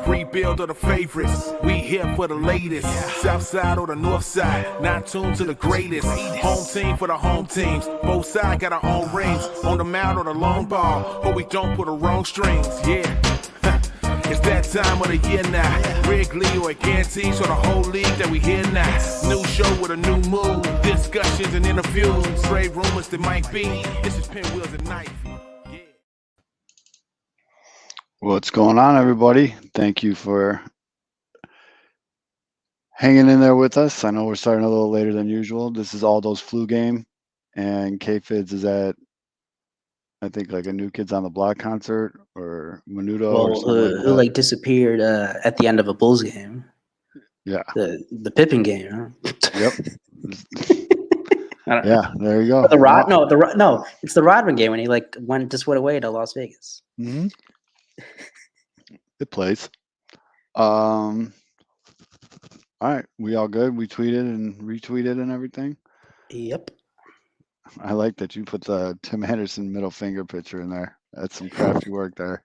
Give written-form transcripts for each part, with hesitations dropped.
Rebuild of the favorites. We here for the latest. South side or the north side. Not tuned to the greatest. Home team for the home teams. Both sides got our own rings. On the mound or the long ball. But we don't put the wrong strings. Yeah. It's that time of the year now. Wrigley or guarantees for the whole league that we hear now. New show with a new mood. Discussions and interviews. Trade rumors that might be. This is Pinwheels and Knife. Yeah. What's going on, everybody? Thank you for hanging in there with us. I know we're starting a little later than usual. This is Aldo's flu game, and K-Fids is at, I think, like a New Kids on the Block concert or Menudo or something who like disappeared at the end of a Bulls game. Yeah. The Pippen game. Huh? Yep. I don't know. Yeah, there you go. It's the Rodman game when he went away to Las Vegas. Mm-hmm. It plays. All right, we all good? We tweeted and retweeted and everything? Yep. I like that you put the Tim Anderson middle finger picture in there. That's some crafty work there.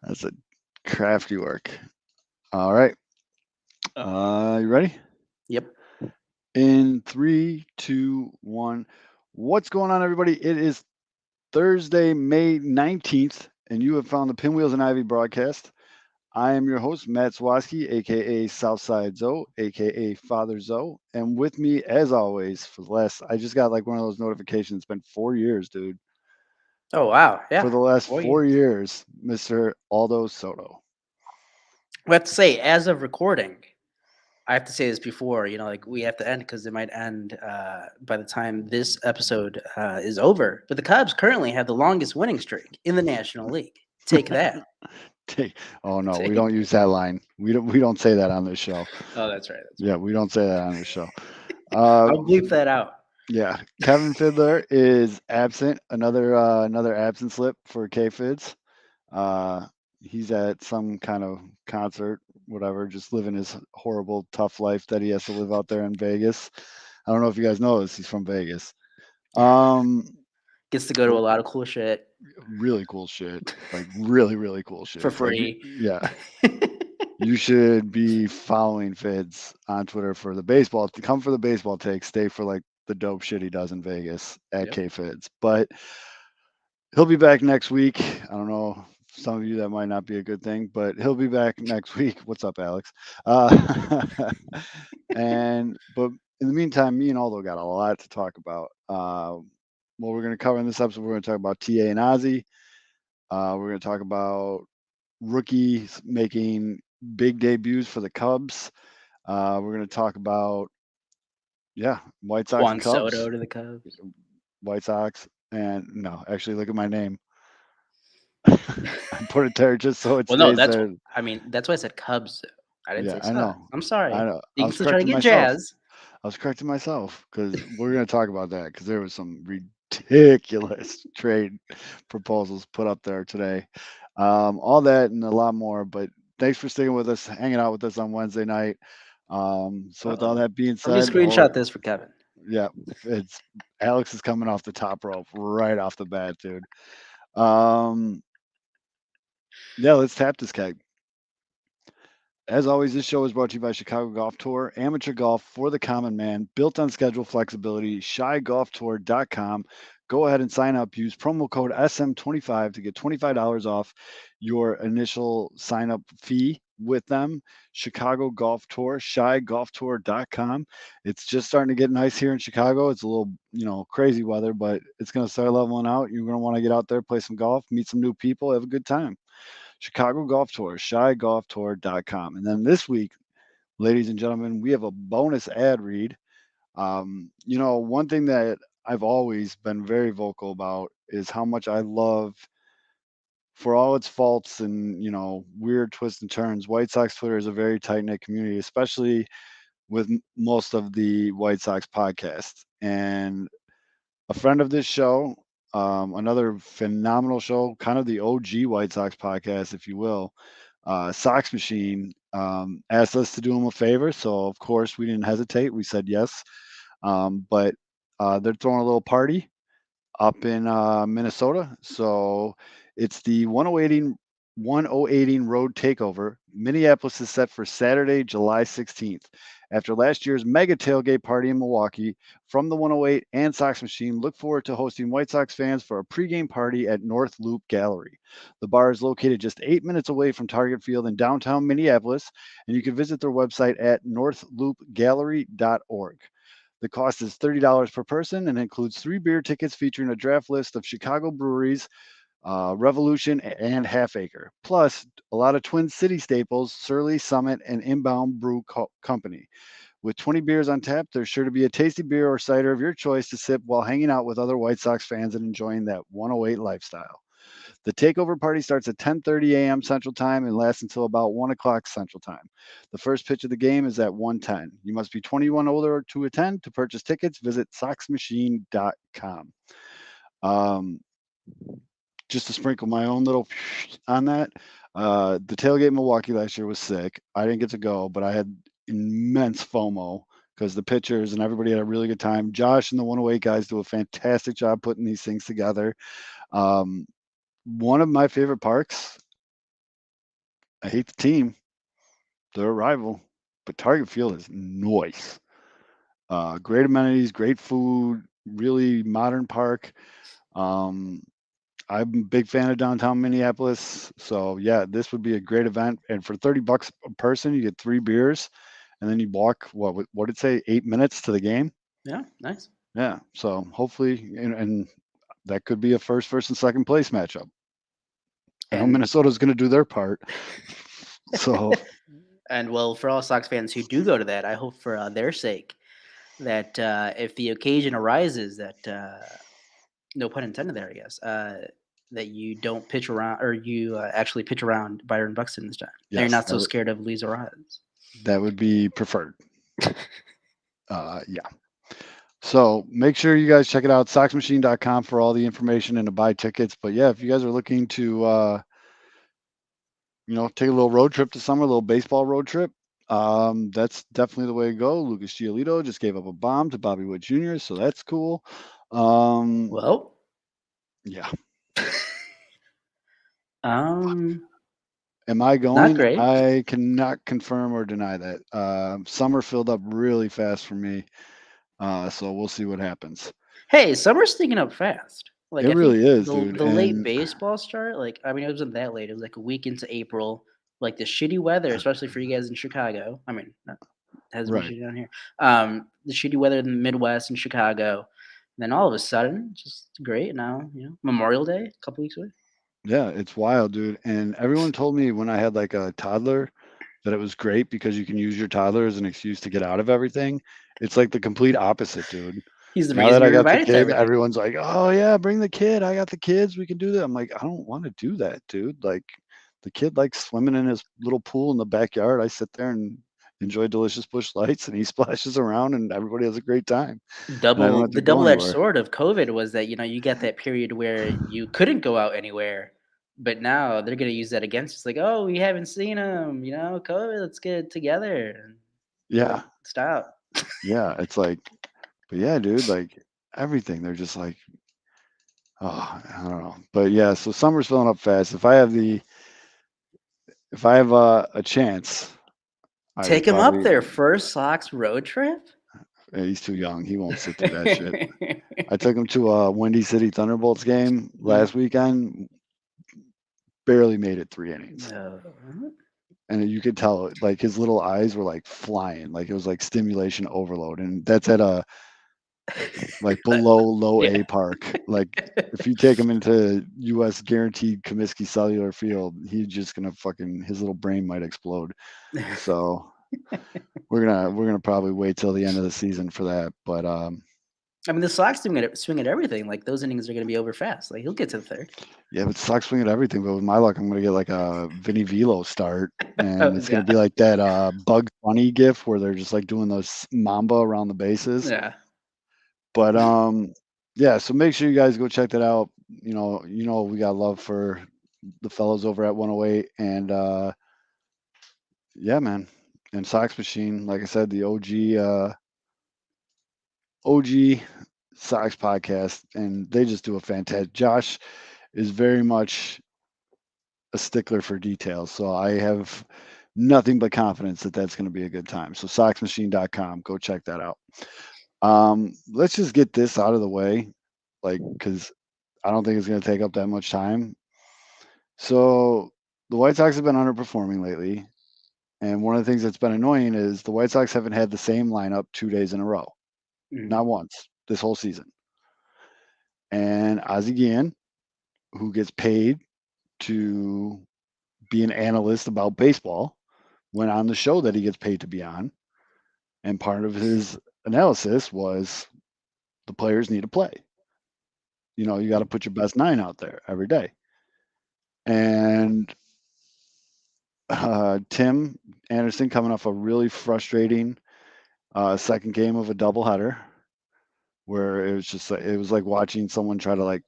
That's a crafty work. All right. You ready? Yep. In 3, 2, 1. What's going on, everybody? It is Thursday, May 19th, and you have found the Pinwheels and Ivy broadcast. I am your host, Matt Swaski, a.k.a. Southside Zoe, a.k.a. Father Zoe. And with me, as always, I just got like one of those notifications. It's been 4 years, dude. Oh, wow. Yeah. For the last 4 years, Mr. Aldo Soto. We have to say, as of recording, I have to say this before, we have to end because it might end by the time this episode is over. But the Cubs currently have the longest winning streak in the National League. Take that. Oh no, we don't use that line. We don't say that on this show. Oh, that's right. Yeah, we don't say that on this show. I'll bleep that out. Yeah, Kevin Fiddler is absent. Another absent slip for K-Fids. He's at some kind of concert, whatever, just living his horrible, tough life that he has to live out there in Vegas. I don't know if you guys know this. He's from Vegas. Gets to go to a lot of cool shit. Really cool shit. Like really, really cool shit. For free. Yeah. You should be following Fids on Twitter for the baseball. Come for the baseball takes. Stay for like the dope shit he does in Vegas at K-Fids. But he'll be back next week. I don't know. Some of you that might not be a good thing, but he'll be back next week. What's up, Alex? But in the meantime, me and Aldo got a lot to talk about. What we're going to cover in this episode, we're going to talk about TA and Ozzie. We're going to talk about rookies making big debuts for the Cubs. We're going to talk about, White Sox and Cubs. Juan Soto to the Cubs. White Sox. And no, actually, look at my name. I put it there just so it stays there. That's why I said Cubs. I didn't say Sox. I know. I'm sorry. I know. You can still try to get Jazz. I was correcting myself because we're going to talk about that because there was some ridiculous trade proposals put up there today. All that and a lot more. But thanks for sticking with us, hanging out with us on Wednesday night. So with all that being said, let me screenshot this for Kevin. Yeah, it's Alex is coming off the top rope right off the bat, dude. Let's tap this keg. As always, this show is brought to you by Chicago Golf Tour, amateur golf for the common man, built on schedule flexibility, shygolftour.com. Go ahead and sign up. Use promo code SM25 to get $25 off your initial sign-up fee with them. Chicago Golf Tour, shygolftour.com. It's just starting to get nice here in Chicago. It's a little, crazy weather, but it's going to start leveling out. You're going to want to get out there, play some golf, meet some new people, have a good time. Chicago Golf Tour, shygolftour.com. And then this week, ladies and gentlemen, we have a bonus ad read. One thing that I've always been very vocal about is how much I love, for all its faults and, weird twists and turns, White Sox Twitter is a very tight-knit community, especially with most of the White Sox podcasts. And a friend of this show, another phenomenal show, kind of the OG White Sox podcast, if you will, Sox Machine, asked us to do him a favor. So, of course, we didn't hesitate. We said yes. But they're throwing a little party up in Minnesota. So it's the 108 Road Takeover. Minneapolis is set for Saturday, July 16th. After last year's mega tailgate party in Milwaukee, from the 108 and Sox Machine look forward to hosting White Sox fans for a pregame party at North Loop Gallery. The bar is located just 8 minutes away from Target Field in downtown Minneapolis, and you can visit their website at northloopgallery.org. The cost is $30 per person and includes 3 beer tickets featuring a draft list of Chicago breweries, Revolution, and Half Acre, plus a lot of Twin City staples, Surly, Summit, and Inbound Brew Company. With 20 beers on tap, there's sure to be a tasty beer or cider of your choice to sip while hanging out with other White Sox fans and enjoying that 108 lifestyle. The takeover party starts at 10:30 a.m. Central Time and lasts until about 1 o'clock Central Time. The first pitch of the game is at 1:10. You must be 21 or older to attend. To purchase tickets, visit soxmachine.com. Um, just to sprinkle my own little on that, the tailgate in Milwaukee last year was sick. I didn't get to go, but I had immense FOMO because the pitchers and everybody had a really good time. Josh and the 108 guys do a fantastic job putting these things together. One of my favorite parks, I hate the team, they're a rival, but Target Field is nice. Great amenities, great food, really modern park. Um, I'm a big fan of downtown Minneapolis, so yeah, this would be a great event. And for $30 a person, you get 3 beers, and then you walk what did it say, 8 minutes to the game? Yeah, nice. Yeah, so hopefully, and that could be a first and second place matchup. I know And Minnesota's going to do their part, so and well, for all Sox fans who do go to that, I hope for their sake that if the occasion arises that no pun intended there, I guess, that you don't pitch around or you actually pitch around Byron Buxton this time. And you're yes, not so scared of Luis Arraez. that would be preferred. Yeah. So make sure you guys check it out, soxmachine.com for all the information and to buy tickets. But yeah, if you guys are looking to, take a little road trip to summer, a little baseball road trip, that's definitely the way to go. Lucas Giolito just gave up a bomb to Bobby Witt Jr., so that's cool. Well, Yeah. not Am I going? great. I cannot confirm or deny that. Summer filled up really fast for me, so we'll see what happens. Hey, summer's sneaking up fast. Like It I think really is, the dude. the late And baseball start, like I mean, it wasn't that late. It was like a week into April. Like the shitty weather, especially for you guys in Chicago. I mean, not, hasn't been right. shitty down here. The shitty weather in the Midwest and Chicago. And then all of a sudden, just great. Now, Memorial Day, a couple weeks away. Yeah, it's wild, dude. And everyone told me when I had like a toddler that it was great because you can use your toddler as an excuse to get out of everything. It's like the complete opposite, dude. He's the Now reason that I you're got the invited to kid, everything. everyone's like, "Oh yeah, bring the kid. I got the kids. We can do that." I'm like, I don't want to do that, dude. Like, the kid likes swimming in his little pool in the backyard. I sit there and enjoy delicious bush lights, and he splashes around, and everybody has a great time. And I don't have to The go double-edged anywhere. sword of COVID was that you get that period where you couldn't go out anywhere, but now they're gonna use that against us. Like, oh, we haven't seen him. COVID. Let's get together. Yeah, Stop. yeah. It's like, but yeah, dude. Like everything, they're just like, oh, I don't know. But yeah, so summer's filling up fast. If I have a chance, I Take would him up probably. there. First Sox road trip. He's too young. He won't sit through that shit. I took him to a Windy City Thunderbolts game Mm. last weekend. Barely made it 3 innings, No. and you could tell like his little eyes were like flying, like it was like stimulation overload. And that's at a like below low Yeah. A park. Like if you take him into U.S. guaranteed Comiskey Cellular Field, he's just gonna his little brain might explode. So we're gonna probably wait till the end of the season for that. But I mean, the Sox swing at everything. Like those innings are gonna be over fast. Like he'll get to the third. yeah, but Sox swing at everything. But with my luck, I'm gonna get like a Vinny Velo start, and Oh it's gonna god. be like that Bugs Bunny gif where they're just like doing those mamba around the bases. Yeah. But yeah, so make sure you guys go check that out. We got love for the fellows over at 108, and yeah, man. And Sox Machine, like I said, the OG Sox podcast, and they just do a fantastic. Josh is very much a stickler for details. So I have nothing but confidence that that's going to be a good time. So soxmachine.com, go check that out. Let's just get this out of the way, like, because I don't think it's going to take up that much time. So the White Sox have been underperforming lately. And one of the things that's been annoying is the White Sox haven't had the same lineup 2 days in a row, Mhm. not once this whole season. And Ozzie Guillen, who gets paid to be an analyst about baseball, went on the show that he gets paid to be on. And part of his analysis was the players need to play. You got to put your best nine out there every day. And Tim Anderson coming off a really frustrating second game of a doubleheader where it was like watching someone try to like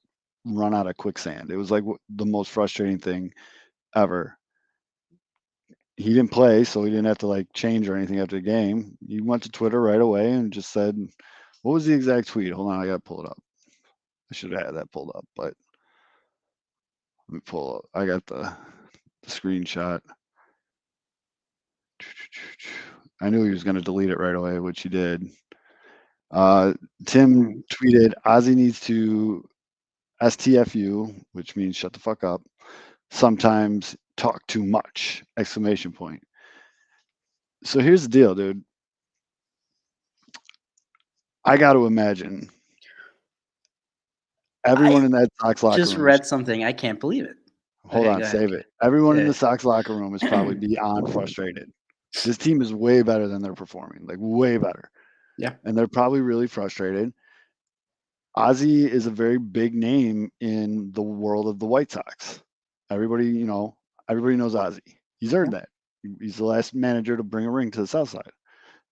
run out of quicksand. It was like the most frustrating thing ever. He didn't play, so he didn't have to like change or anything after the game. He went to Twitter right away and just said, "What was the exact tweet?" Hold on, I gotta pull it up. I should have had that pulled up, but let me pull up. I got the screenshot. I knew he was going to delete it right away, which he did. Tim Mhm. tweeted, Ozzie needs to STFU, which means shut the fuck up. Sometimes talk too much! Exclamation point. So here's the deal, dude. I got to imagine everyone I in that Sox locker just room is. read something. I can't believe it. Hold Okay, on, go ahead. save it. Everyone in Yeah. the Sox locker room is probably beyond frustrated. This team is way better than they're performing, like way better. Yeah. And they're probably really frustrated. Ozzie is a very big name in the world of the White Sox. Everybody, everybody knows Ozzie. He's earned that. He's the last manager to bring a ring to the South Side.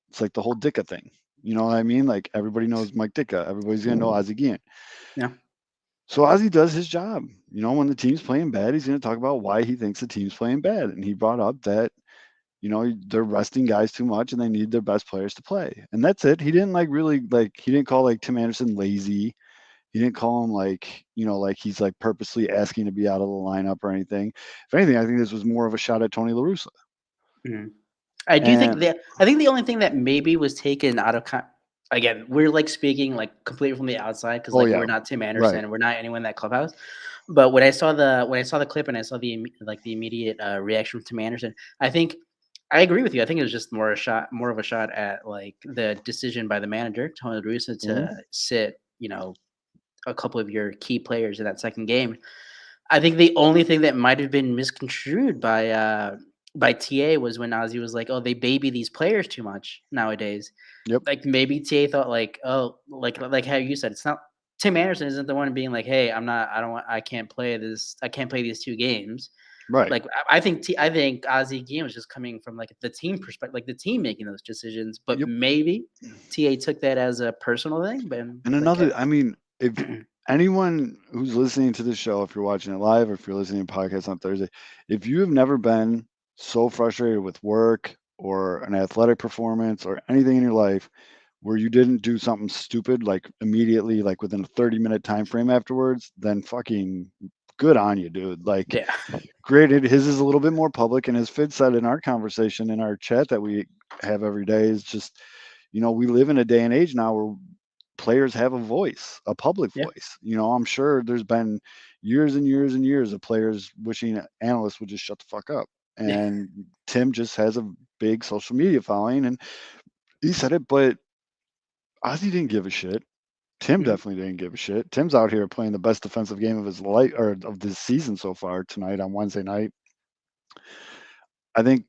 It's like the whole Dicka thing. You know what I mean? Like everybody knows Mike Dicka. Everybody's gonna know Ozzie Guillen. Yeah. So Ozzie does his job. When the team's playing bad, he's gonna talk about why he thinks the team's playing bad. And he brought up that they're resting guys too much and they need their best players to play. And that's it. He didn't he didn't call like Tim Anderson lazy. He didn't call him like he's like purposely asking to be out of the lineup or anything. If anything, I think this was more of a shot at Tony La Russa. Mhm. I do think And that I think the only thing that maybe was taken out of again, we're like speaking like completely from the outside because oh like yeah, we're not Tim right. Anderson, we're not anyone in that clubhouse. But when I saw the clip and I saw the immediate reaction from Tim Anderson, I think I agree with you. I think it was just more of a shot at like the decision by the manager Tony La Russa to Mhm. sit, a couple of your key players in that second game. I think the only thing that might have been misconstrued by TA was when Ozzy was like, "Oh, they baby these players too much nowadays." Yep. Like maybe TA thought like, "Oh, like how you said, it's not Tim Anderson isn't the one being like, "Hey, I can't play this. I can't play these 2 games." Right. Like I think Ozzy Guillen was just coming from like the team perspective, like the team making those decisions. But Yep. maybe TA took that as a personal thing. But And like, another, I mean, if anyone who's listening to the show, if you're watching it live or if you're listening to podcasts on Thursday, if you have never been so frustrated with work or an athletic performance or anything in your life where you didn't do something stupid like immediately, like within a 30-minute time frame afterwards, then fucking good on you, dude. Like, yeah, granted, his is a little bit more public, and as Fid said in our conversation in our chat that we have every day, is just, we live in a day and age now where players have a voice, a public yeah, voice. I'm sure there's been years and years and years of players wishing analysts would just shut the fuck up. yeah, And Tim just has a big social media following, and he said it, but Ozzie didn't give a shit. Tim mhm, definitely didn't give a shit. Tim's out here playing the best defensive game of his life or of this season so far tonight on Wednesday night. I think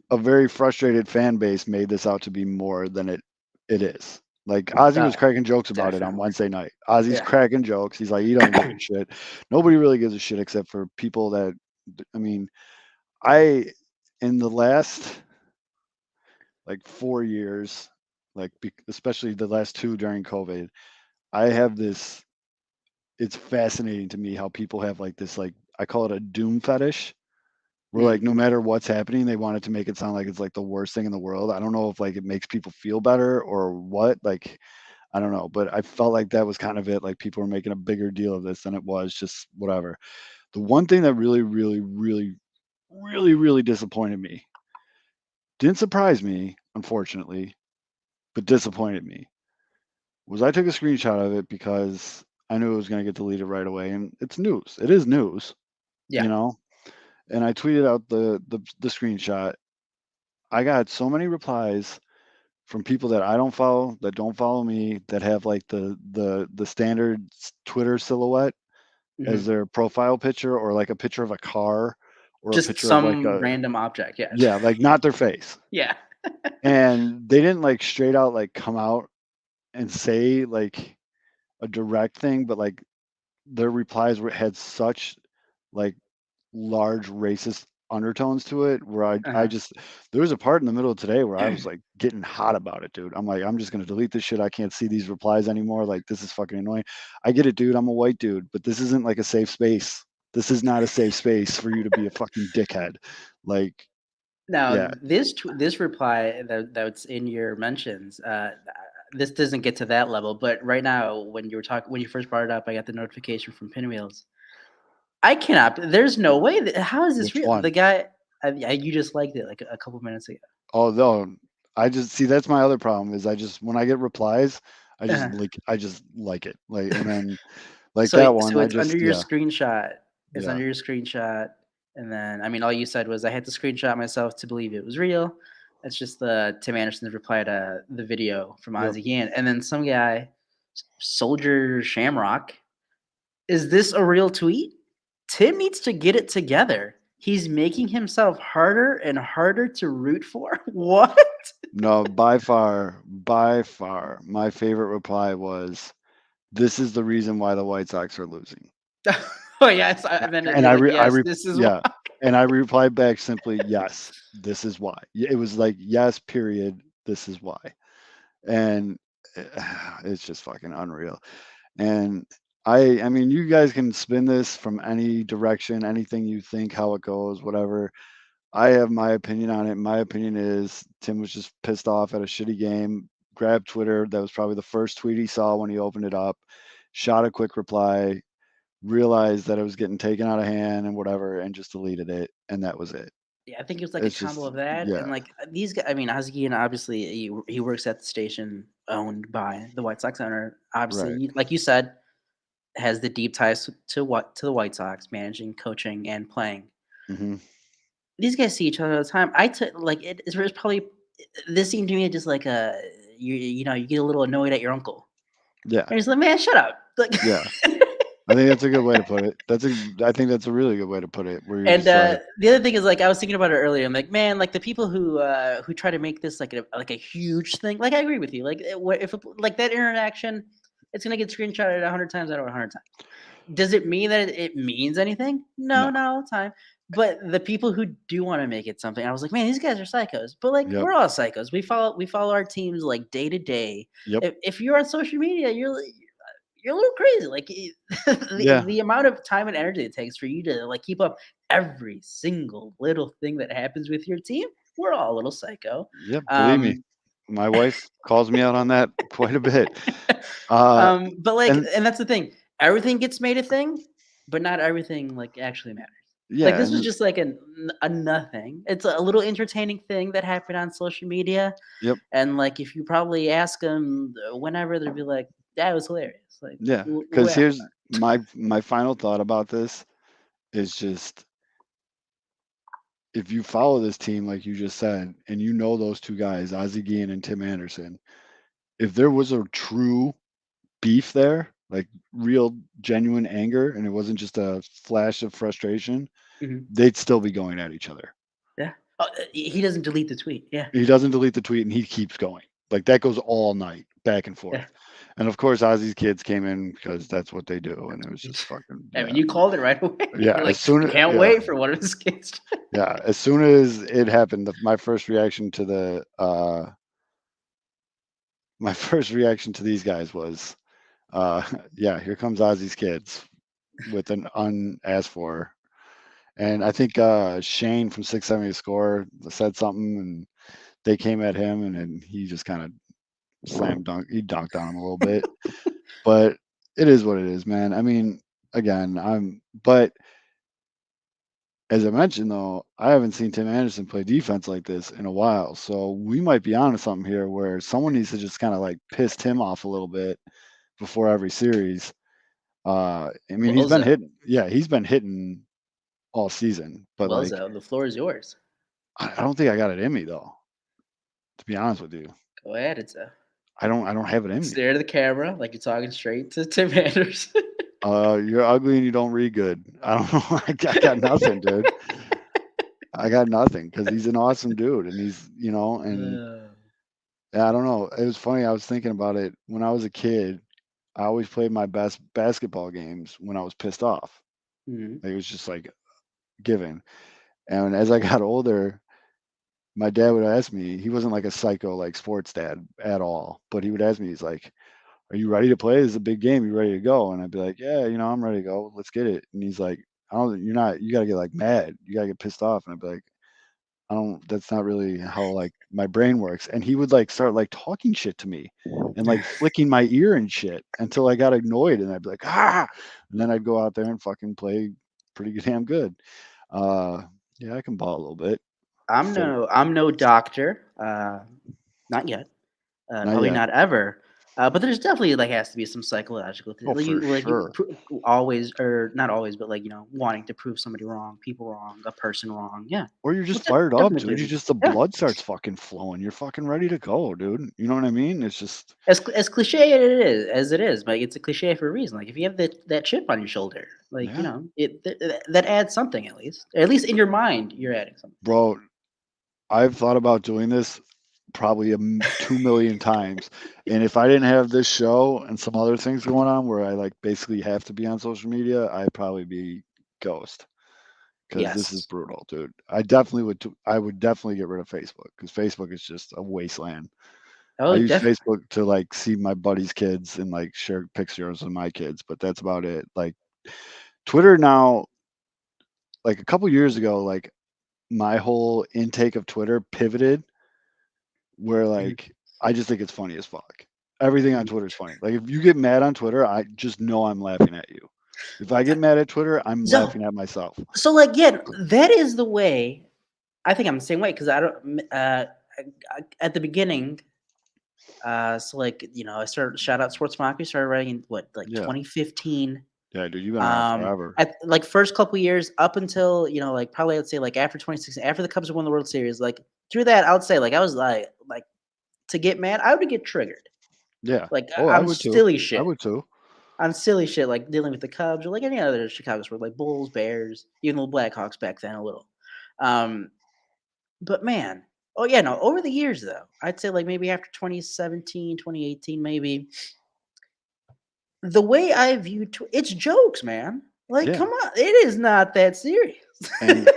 a very frustrated fan base made this out to be more than it is. Like Ozzie was uh, cracking jokes about it on definitely, Wednesday night. Ozzie's yeah. cracking jokes. He's like, he doesn't give a shit. Nobody really gives a shit except for people that, I mean, I, in the last like 4 years, like especially the last two during COVID, I have this, it's fascinating to me how people have like this, like, I call it a doom fetish where like no Mhm. matter what's happening, they want it to make it sound like it's like the worst thing in the world. I don't know if like it makes people feel better or what. Like I don't know, but I felt like that was kind of it. Like people were making a bigger deal of this than it was, just whatever. The one thing that really, really, really, really, really disappointed me, didn't surprise me, unfortunately, but disappointed me, was I took a screenshot of it because I knew it was going to get deleted right away. And it's news. It is news, you Yeah. know? And I tweeted out the screenshot. I got so many replies from people that I don't follow, that don't follow me, that have like the standard Twitter silhouette as Hmm. their profile picture, or like a picture of a car, or a Just picture of like some a, random object. Yeah. yeah, like not their face. Yeah. And they didn't like straight out like come out and say like a direct thing, but like their replies had such like large racist undertones to it, where I Uh-huh. just, there was a part in the middle of today where I was like getting hot about it, dude. I'm like, I'm just gonna delete this shit. I can't see these replies anymore. Like, this is fucking annoying. I get it, dude. I'm a white dude, but this isn't like a safe space. This is not a safe space for you to be a fucking dickhead. Like, Now, yeah, this reply that's in your mentions, this doesn't get to that level, but right now, when you first brought it up, I got the notification from Pinwheels. I cannot. There's no way. How is this which real? The one? guy, you just liked it like a couple minutes ago. Although I just see, that's my other problem, is I just, when I get replies, Uh-huh. I just like it. Like, and then like So that one, so I it's under just, your yeah, screenshot. It's yeah, under your screenshot, and then I mean, all you said was I had to screenshot myself to believe it was real. That's just the Tim Anderson's reply to the video from yep. Ozzie Guillen, and then some guy, Soldier Shamrock. Is this a real tweet? Tim needs to get it together. He's making himself harder and harder to root for. What? No, by far, my favorite reply was, "This is the reason why the White Sox are losing." Oh yes, and then And you're like, yes, this is why. yeah, and I replied back simply, "Yes, this is why." It was like, "Yes, period. This is why." And it's just fucking unreal. And I mean, you guys can spin this from any direction, anything you think, how it goes, whatever. I have my opinion on it. My opinion is Tim was just pissed off at a shitty game, grabbed Twitter. That was probably the first tweet he saw when he opened it up, shot a quick reply, realized that it was getting taken out of hand and whatever, and just deleted it. And that was it. Yeah, I think it was like a It's combo just, of that yeah, and like these guys. I mean, Ozzie, obviously he works at the station owned by the White Sox owner. right. Obviously, like you said, has the deep ties to the White Sox, managing, coaching, and playing. Hmm. These guys see each other all the time. I took like it's probably this seemed to me just like a you know you get a little annoyed at your uncle. Yeah, And he's like, man, shut up. Like, yeah. I think that's a good way to put it. I think that's a really good way to put it, where you're and just like, the other thing is like I was thinking about it earlier. I'm like, man, like the people who try to make this like a huge thing. Like I agree with you. Like if like that interaction, it's gonna get screenshotted 100 times out of 100 times. Does it mean that it means anything? No, no. not all the time. But the people who do want to make it something, I was like, man, these guys are psychos. But like, Yep. we're all psychos. We follow our teams like day to day. Yep. If you're on social media, you're a little crazy. Like Yeah. the amount of time and energy it takes for you to like keep up every single little thing that happens with your team. We're all a little psycho. Yep. Believe me, Um, my wife calls me out on that quite a bit. Uh, but like, and and that's the thing. Everything gets made a thing, but not everything like actually matters. Like yeah, this was and just like a nothing. It's a little entertaining thing that happened on social media, yep. and like if you probably ask them whenever, they'll be like, "That was hilarious." Like, Yeah, because well, here's my final thought about this is just, if you follow this team like you just said, and you know those two guys, Ozzie Guillen and Tim Anderson, if there was a true beef there, like real genuine anger, and it wasn't just a flash of frustration, mhm, they'd still be going at each other. yeah. Oh, he doesn't delete the tweet. Yeah, He doesn't delete the tweet, and he keeps going. Like, that goes all night, back and yeah. forth. And of course, Ozzy's kids came in because that's what they do, and it was just fucking, I mean, yeah, you called it right away. yeah. You're As like, soon I as, can't yeah, wait for one of his kids. yeah, as soon as it happened, my first reaction to my first reaction to these guys was, yeah, here comes Ozzy's kids with an unasked for. And I think Shane from 670 Score said something, and they came at him, and then he just kind of he dunked on him a little bit. But it is what it is, man. I mean, again, but As I mentioned, though, I haven't seen Tim Anderson play defense like this in a while. So we might be onto something here where someone needs to just kind of like piss Tim off a little bit before every series. I mean, he's been Wozo, hitting. Yeah, he's been hitting all season. But like, Wozo, the floor is yours. I don't think I got it in me though. To be honest with you, Go ahead, it's a I don't have it in me. stare to the camera like you're talking straight to Tim Anderson. You're ugly and you don't read good. I don't know. I got nothing, dude. I got nothing because he's an awesome dude, and he's and yeah, I don't know. It was funny. I was thinking about it when I was a kid. I always played my best basketball games when I was pissed off. Mhm. It was just like given. And as I got older, my dad would ask me. He wasn't like a psycho like sports dad at all, but he would ask me. He's like, "Are you ready to play? This is a big game. You ready to go?" And I'd be like, "Yeah, I'm ready to go. Let's get it." And he's like, "I don't. You're not. You got to get like mad. You got to get pissed off." And I'd be like, "I don't. That's not really how like my brain works." And he would like start like talking shit to me, and like flicking my ear and shit until I got annoyed, and I'd be like, "Ah!" And then I'd go out there and fucking play pretty damn good. Uh, yeah, I can ball a little bit. Fit. I'm no doctor, not yet. Not Probably yet. not ever. But there's definitely like has to be some psychological thing. Oh, for Like you sure. always or not always, but like wanting to prove somebody wrong, people wrong, a person wrong. Yeah, Or you're well, just fired up, definitely dude. plays. You just the Yeah, blood starts fucking flowing. You're fucking ready to go, dude. You know what I mean? It's just as cliche as it is, but it's a cliche for a reason. Like if you have that chip on your shoulder, like yeah, that adds something at least in your mind, you're adding something. bro. I've thought about doing this probably 2 million times, and if I didn't have this show and some other things going on where I like basically have to be on social media, I'd probably be ghost because this is Yes. brutal, dude. I definitely would. I would definitely get rid of Facebook because Facebook is just a wasteland. I Oh, use definitely. Facebook to like see my buddies' kids and like share pictures of my kids, but that's about it. Like Twitter now, like a couple years ago, like my whole intake of Twitter pivoted where like I just think it's funny as fuck. Everything on Twitter is funny. Like if you get mad on Twitter, I just know I'm laughing at you. If I get mad at Twitter, I'm So, laughing at myself. so like, yeah, that is the way. I think I'm the same way because I don't. At the beginning, so like I started shout out Sports Mockery. Started writing in what like Yeah. 2015. Yeah, dude, you've been around forever. At like first couple years up until like probably I'd say like after 2016, after the Cubs won the World Series, like through that I would say like I was like to get mad, I would get triggered Yeah. like Oh, I on would too. silly I shit. would too. On silly shit like dealing with the Cubs or like any other Chicago sport, like Bulls, Bears, even the Blackhawks back then a little. Um, but man, oh yeah, no, over the years though, I'd say like maybe after 2017, 2018, maybe the way I view it's jokes, man. Like, Yeah. come on, it is not that serious. And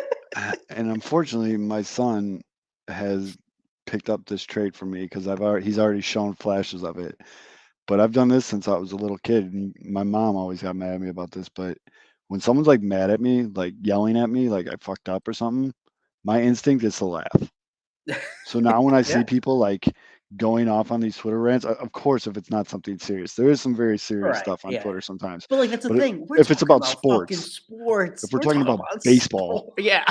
and unfortunately, my son has picked up this trait from me because he's already shown flashes of it. But I've done this since I was a little kid, and my mom always got mad at me about this. But when someone's like mad at me, like yelling at me, like I fucked up or something, my instinct is to laugh. So now when I see Yeah, people like going off on these Twitter rants, of course, if it's not something serious, there is some very serious right. stuff on Yeah, Twitter sometimes. but like that's the But thing. We're if it's talking about about fucking sports, if sports. we're We're talking talking about about baseball, sport. Yeah,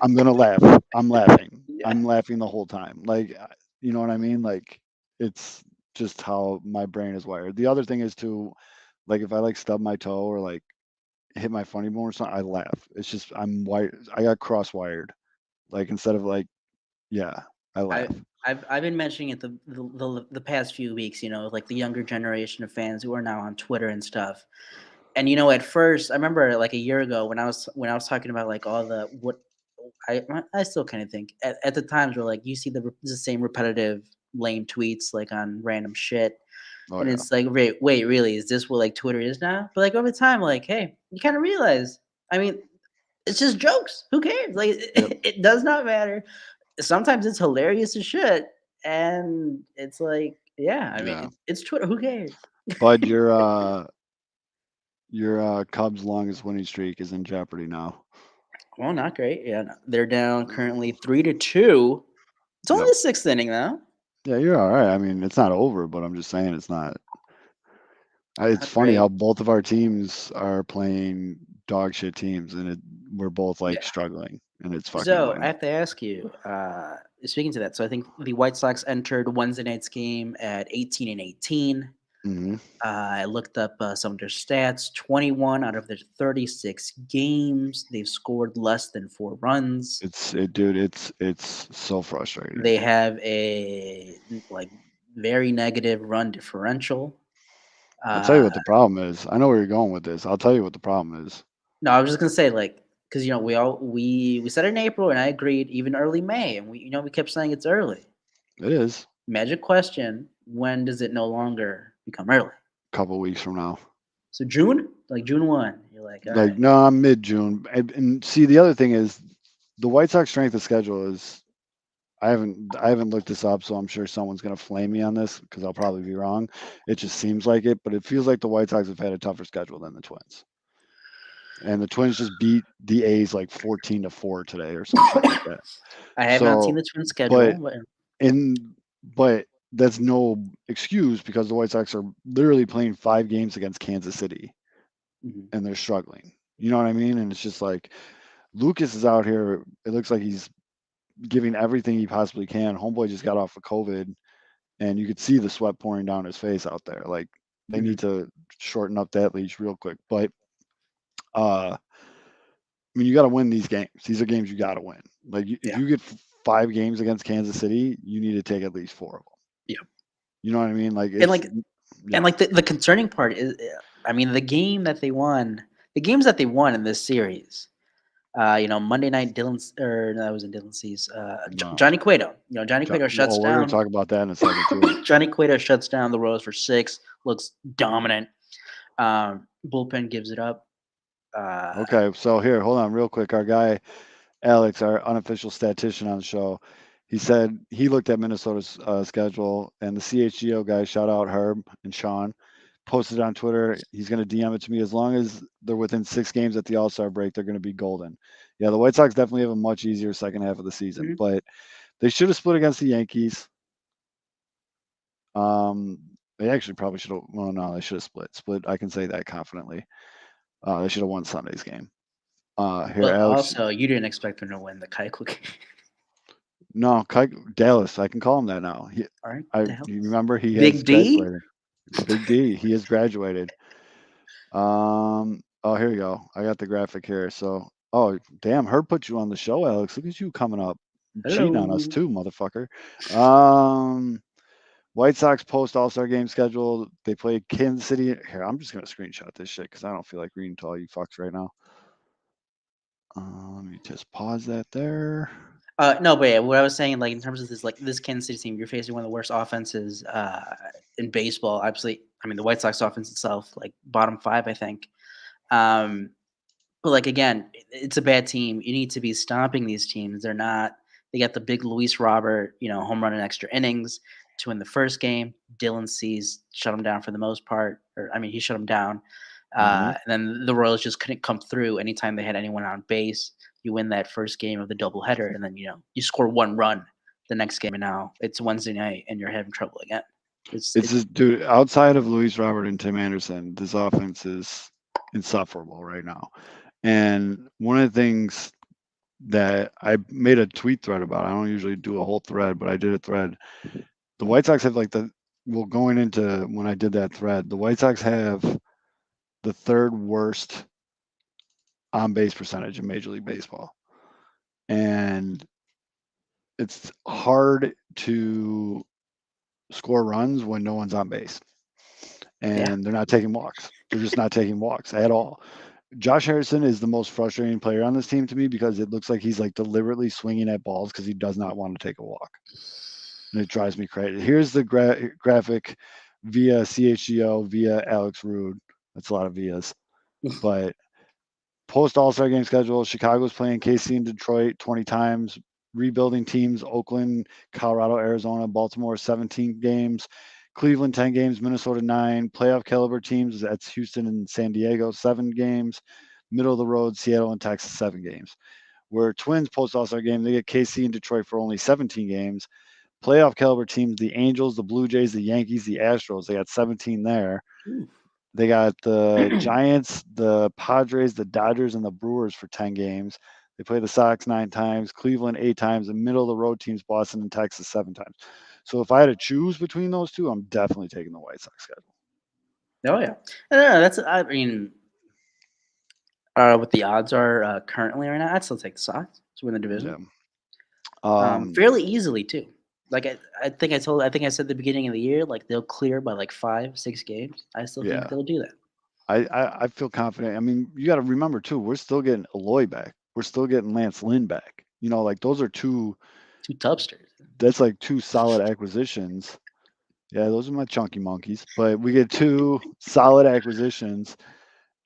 I'm gonna laugh. I'm laughing. yeah. I'm laughing the whole time. Like, you know what I mean? Like, it's just how my brain is wired. The other thing is too, like, if I like stub my toe or like hit my funny bone or something, I laugh. It's just I'm wired. I got cross wired. Like instead of like, yeah, I I laugh. I've been mentioning it the past few weeks, like the younger generation of fans who are now on Twitter and stuff. And at first, I remember like a year ago when I was talking about like all the what I still kind of think at the times where like you see the same repetitive lame tweets like on random shit, Oh and yeah, it's like wait really is this what like Twitter is now? But like over time, like hey, you kind of realize. I mean, it's just jokes. Who cares? Like yep, it does not matter. Sometimes it's hilarious as shit, and it's like, yeah, I mean, yeah. it's Twitter. Who cares? Bud, your Cubs' longest winning streak is in jeopardy now. Well, not great. Yeah, no, they're down currently 3-2. It's only Yep. the sixth inning though. Yeah, you're all right. I mean, it's not over, but I'm just saying it's not. It's Not funny great. how both of our teams are playing dog shit teams, and we're both like Yeah. struggling, and it's fucking So I annoying. have to ask you, speaking to that, so I think the White Sox entered Wednesday night's game at 18-18. Hmm. I looked up some of their stats. 21 out of their 36 games, they've scored less than 4 runs. Dude. It's so frustrating. They have a like very negative run differential. I'll tell you Uh, what the problem is. I know where you're going with this. I'll tell you what the problem is. no, I was just gonna say like because we said it in April and I agreed even early May and we kept saying it's early. It is Magic question: when does it no longer become early? a couple weeks from now. So June, like June 1, you're like, all Like right, no, I'm mid-June, and see the other thing is the White Sox strength of schedule is I haven't looked this up, so I'm sure someone's gonna flame me on this because I'll probably be wrong. It just seems like it, but it feels like the White Sox have had a tougher schedule than the Twins, and the Twins just beat the A's like 14-4 today or some shit like that. I have not seen So, the Twins schedule, but but in but that's no excuse because the White Sox are literally playing 5 games against Kansas City mhm, and they're struggling. You know what I mean? And it's just like Lucas is out here. It looks like he's giving everything he possibly can. Homeboy just got off of COVID, and you could see the sweat pouring down his face out there. Like they mhm, need to shorten up that leash real quick. But I mean, you got to win these games. These are games you got to win. Like if yeah, you get 5 games against Kansas City, you need to take at least 4 of them. yeah, You know what I mean? Like and it's like yeah. the concerning part is, I mean, the games that they won in this series. Monday night, or no, that wasn't Dylan C's. No. Johnny Cueto. Johnny Cueto shuts Oh, we're gonna down. talk about that in a second too. Johnny Cueto shuts down the Royals for 6. Looks dominant. Bullpen gives it up. Uh, Okay, so here, hold on, real quick. Our guy Alex, our unofficial statistician on the show, he said he looked at Minnesota's schedule, and the CHGO guy, shout out Herb and Sean, posted on Twitter. He's going to DM it to me. As long as they're within 6 games at the All Star break, they're going to be golden. Yeah, the White Sox definitely have a much easier second half of the season, mhm. but they should have split against the Yankees. They actually probably should have. Well, no, they should have split. Split. I can say that confidently. They should have won Sunday's game. Here, But Alex. also, you didn't expect them to win the Keuchel game. No, Dallas. I can call him that now. All right, You Dallas. remember he has Big D. graduated. Big D. He has graduated. Oh, here you go. I got the graphic here. So, oh, damn, Herb put you on the show, Alex. Look at you coming up, cheating on us Hello. too, motherfucker. Um, White Sox post All Star game schedule. They play Kansas City. Here, I'm just gonna screenshot this shit because I don't feel like reading to all you fucks right now. Let me just pause that there. No, but yeah, what I was saying, like in terms of this Kansas City team, you're facing one of the worst offenses in baseball. Obviously, I mean the White Sox offense itself, like bottom 5, I think. Um, but like again, it's a bad team. You need to be stomping these teams. They're not. They got the big Luis Robert, home run in extra innings to win the first game. Dylan Cease shut him down for the most part, or I mean, he shut him down. Hmm. And then the Royals just couldn't come through anytime they had anyone on base. You win that first game of the doubleheader, and then you score 1 run the next game, and now it's Wednesday night, and you're having trouble again. It's just, dude, outside of Luis Robert and Tim Anderson, this offense is insufferable right now. And one of the things that I made a tweet thread about, I don't usually do a whole thread, but I did a thread. The White Sox have going into when I did that thread, the White Sox have the 3rd worst on base percentage in Major League Baseball. And it's hard to score runs when no one's on base. Yeah. And they're not taking walks. They're just not taking walks at all. Josh Harrison is the most frustrating player on this team to me because it looks like he's like deliberately swinging at balls because he does not want to take a walk. And it drives me crazy. Here's the graphic via CHGO, via Alex Rude. That's a lot of vias. But post All-Star game schedule, Chicago's playing KC and Detroit 20 times. Rebuilding teams, Oakland, Colorado, Arizona, Baltimore, 17 games. Cleveland, 10 games. Minnesota, 9. Playoff caliber teams, that's Houston and San Diego, 7 games. Middle of the road, Seattle and Texas, 7 games. Where Twins post All-Star game, they get KC and Detroit for only 17 games. Playoff caliber teams, the Angels, the Blue Jays, the Yankees, the Astros, they got 17 there. Ooh. They got the Giants, the Padres, the Dodgers, and the Brewers for 10 games. They play the Sox 9 times, Cleveland 8 times, and middle of the road teams, Boston and Texas 7 times. So if I had to choose between those two, I'm definitely taking the White Sox schedule. Oh yeah, no, that's. I mean, what the odds are currently right now, I'd still take the Sox to win the division. Yeah. Fairly easily too. Like I think I think I said at the beginning of the year, like they'll clear by like 5-6 games. I still think Yeah. they'll do that. I feel confident. I mean, you got to remember too, we're still getting Eloy back. We're still getting Lance Lynn back. Like those are two. Two Tubsters. That's like two solid acquisitions. Yeah, those are my chunky monkeys. But we get two solid acquisitions,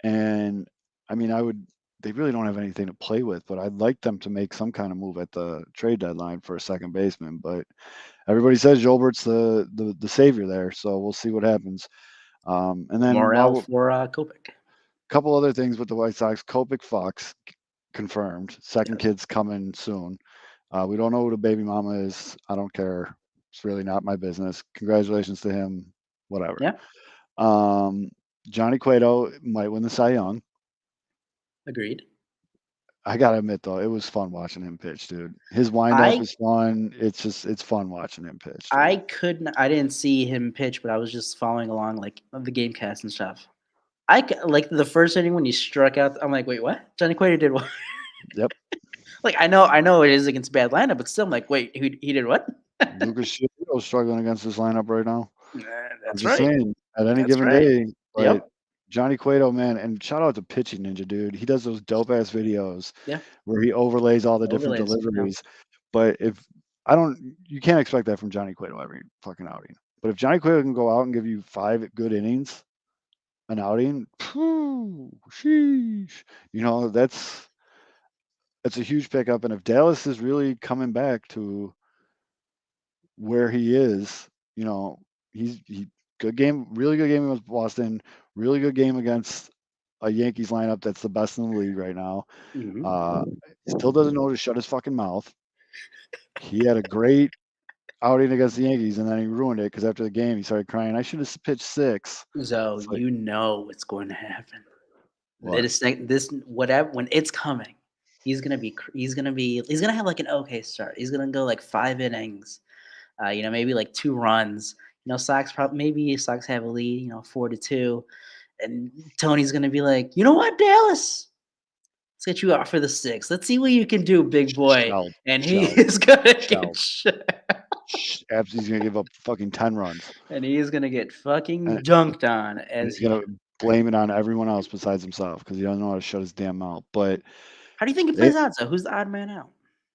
and I mean, I would. They really don't have anything to play with, but I'd like them to make some kind of move at the trade deadline for a second baseman. But everybody says Yolbert's the savior there, so we'll see what happens. And then Morel while for Kopech. couple other things with the White Sox. Kopech Fox confirmed. Second Yes. kid's coming soon. We don't know who the baby mama is. I don't care. It's really not my business. Congratulations to him. Whatever. Yeah, Um, Johnny Cueto might win the Cy Young. agreed. I gotta admit though, it was fun watching him pitch, dude. His windup I is fun. It's fun watching him pitch, dude. I couldn't. I didn't see him pitch, but I was just following along like the game cast and stuff. Like the first inning when he struck out. I'm like, wait, what? Johnny Cueto did what? Yep. Like I know it is against a bad lineup, but still, I'm like, wait, he did what? Lucas Giolito's struggling against this lineup right now. I'm That's just right. saying, at any That's given right. day, but Yep. Johnny Cueto, man, and shout out to Pitching Ninja, dude. He does those dope ass videos Yeah. where he overlays all the different Overlays. Yeah. deliveries. But if I don't, you can't expect that from Johnny Cueto every fucking outing. But if Johnny Cueto can go out and give you 5 good innings an outing, phew, sheesh, that's a huge pickup. And if Dallas is really coming back to where he is, he good game, really good game against Boston, really good game against a Yankees lineup that's the best in the league right now. Mhm. Still doesn't know to shut his fucking mouth. He had a great outing against the Yankees, and then he ruined it because after the game he started crying. I should have pitched 6. So It's like you know what's going to happen. what? This whatever when it's coming, he's gonna have like an okay start. He's gonna go like 5 innings, maybe like 2 runs. Sox have a lead, 4-2, and Tony's gonna be like, you know what, Dallas, let's get you out for the 6th. Let's see what you can do, big boy. Shelled, And he shelled, is gonna shelled. He's gonna give up fucking 10 runs, and he's gonna get fucking and, dunked on and as he's he gonna should. blame it on everyone else besides himself because he doesn't know how to shut his damn mouth. But How do you think he it, plays odds though? Who's the odd man out?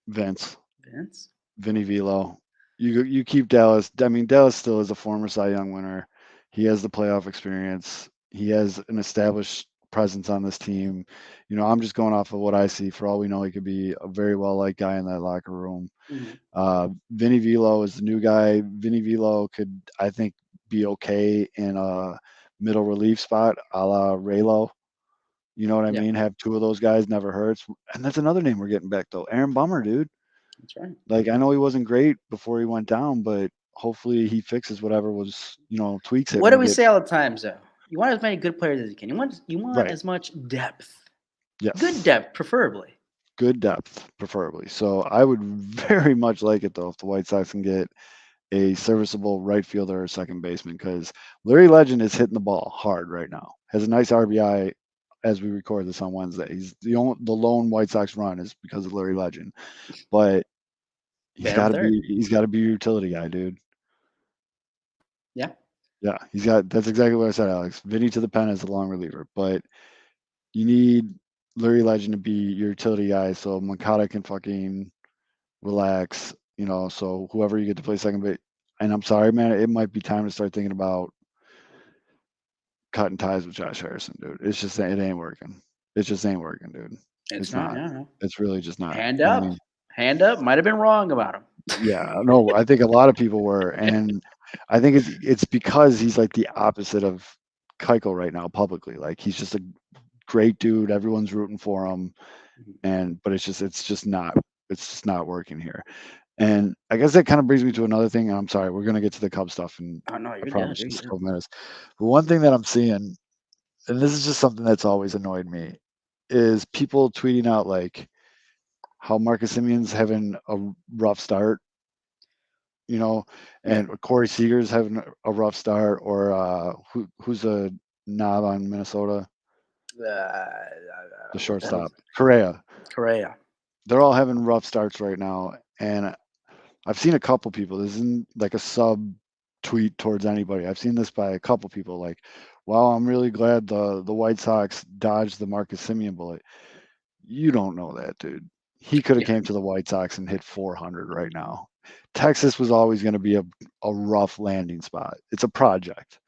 Vince, Vince. Vinny Velo. You keep Dallas. I mean, Dallas still is a former Cy Young winner. He has the playoff experience. He has an established presence on this team. I'm just going off of what I see. For all we know, he could be a very well liked guy in that locker room. Vinny Velo is the new guy. Vinny Velo could, I think, be okay in a middle relief spot, a la Raylo. You know what I Yeah, mean? Have 2 of those guys never hurts. And that's another name we're getting back though. Aaron Bummer, dude. that's right. Like I know he wasn't great before he went down, but hopefully he fixes whatever was, tweaks it What and do we we get say all the time, though? You want as many good players as you can. You want right. as much depth. Good Yes. depth, preferably. Good depth, preferably. So I would very much like it though if the White Sox can get a serviceable right fielder or second baseman because Larry Legend is hitting the ball hard right now. Has a nice RBI as we record this on Wednesday. He's the lone White Sox run is because of Larry Legend, but Batting third. he's got to be a utility guy, dude. Yeah. Yeah, that's exactly what I said, Alex. Vinny to the pen as a long reliever, but you need Larry Legend to be your utility guy so Moncada can fucking relax, so whoever you get to play second base. And I'm sorry, man, it might be time to start thinking about cutting ties with Josh Harrison, dude. It's just it ain't working. It just ain't working, dude. It's It's not. not. No. It's really just not. Hand I up. mean, Hand up. Might have been wrong about him. yeah, no, I think a lot of people were, and I think it's because he's like the opposite of Keuchel right now publicly. Like he's just a great dude. Everyone's rooting for him, but it's just not working here. And I guess that kind of brings me to another thing. And I'm sorry, we're gonna get to the Cubs stuff in Oh no, I you're good. promise You're just a good. couple minutes. But one thing that I'm seeing and this is just something that's always annoyed me, is people tweeting out like how Marcus Simeon's having a rough start, you know, Yeah. and Corey Seager's having a rough start, or who's a knob on Minnesota, the What the hell? shortstop, Correa. Correa. They're all having rough starts right now, and I've seen a couple people. This isn't like a sub tweet towards anybody. I've seen this by a couple people. Like, wow, I'm really glad the White Sox dodged the Marcus Simeon bullet. You don't know that, dude. He could have Yeah. came to the White Sox and hit 400 right now. Texas was always going to be a rough landing spot. It's a project.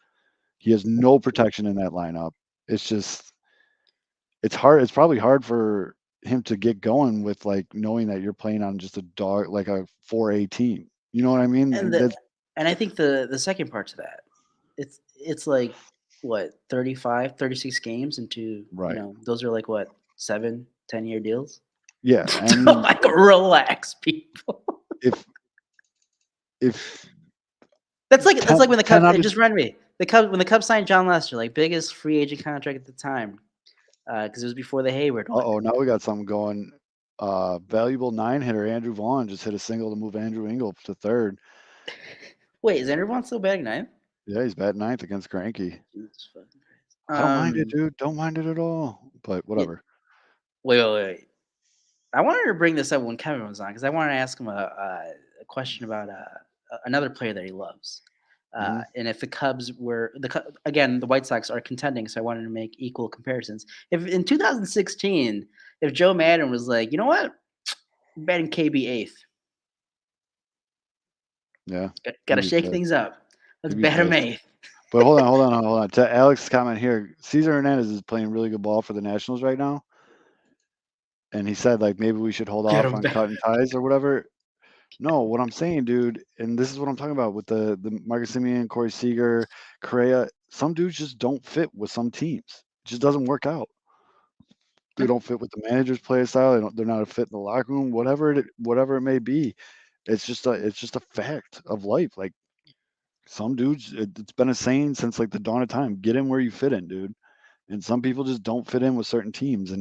He has no protection in that lineup. It's just it's hard. It's probably hard for him to get going with like knowing that you're playing on just a dog like a 4A team. You know what I mean? And And the that's and I think the second part to that, it's like what 35, 36 games into right. those are like what 7, 10 year deals. Yeah. I mean, Like relax, people. if if That's 10, like when the 10 Cubs. out It of just reminded me when the Cubs signed John Lester, like biggest free agent contract at the time, because it was before the Hayward one. now we got something going. Valuable 9 hitter Andrew Vaughn just hit a single to move Andrew Engel to third. Wait, is Andrew Vaughn still batting ninth? Yeah, he's batting ninth against Greinke. Jesus fucking Christ. I don't mind it, dude. Don't mind it at all. But Yeah, whatever. wait. I wanted to bring this up when Kevin was on because I wanted to ask him a question about another player that he loves. hmm And if the Cubs were again, the White Sox are contending, so I wanted to make equal comparisons. If in 2016, if Joe Madden was like, you know what, I'm batting KB eighth, Yeah, got to he'd be shake pissed. things up. Let's He'd be bat him pissed. eighth. But hold on. To Alex's comment here, Cesar Hernandez is playing really good ball for the Nationals right now. And he said, like, maybe we should hold Get off him on back. cutting ties or whatever. No, what I'm saying, dude, and this is what I'm talking about with the Marcus Simeon, Corey Seager, Correa. Some dudes just don't fit with some teams. It just doesn't work out. They don't fit with the manager's play style. They're not a fit in the locker room. Whatever it may be, it's just a fact of life. Like some dudes, it's been a saying since like the dawn of time. Get in where you fit in, dude. And some people just don't fit in with certain teams,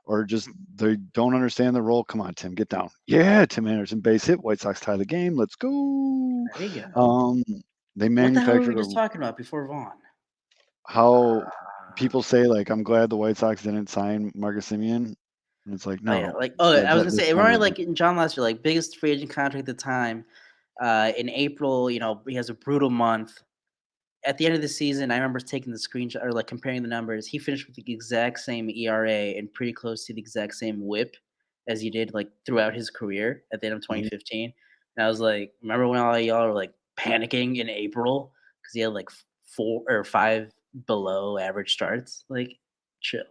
or just they don't understand the role. Come on, Tim, get down. Yeah, Tim Anderson, base hit. White Sox tie the game. Let's go. There you go. Um, they What the hell were we manufactured just talking about before Vaughn? how people say like, I'm glad the White Sox didn't sign Marcus Simeon, and it's like Oh yeah, no, I was gonna say, that's it not reminded even like in John Lester, like biggest free agent contract at the time. In April, he has a brutal month. At the end of the season, I remember taking the screenshot or like comparing the numbers. He finished with the exact same ERA and pretty close to the exact same WHIP as he did like throughout his career at the end of Mhm. 2015. And I was like, remember when all y'all were like panicking in April because he had like 4 or 5 below average starts? Like, chill.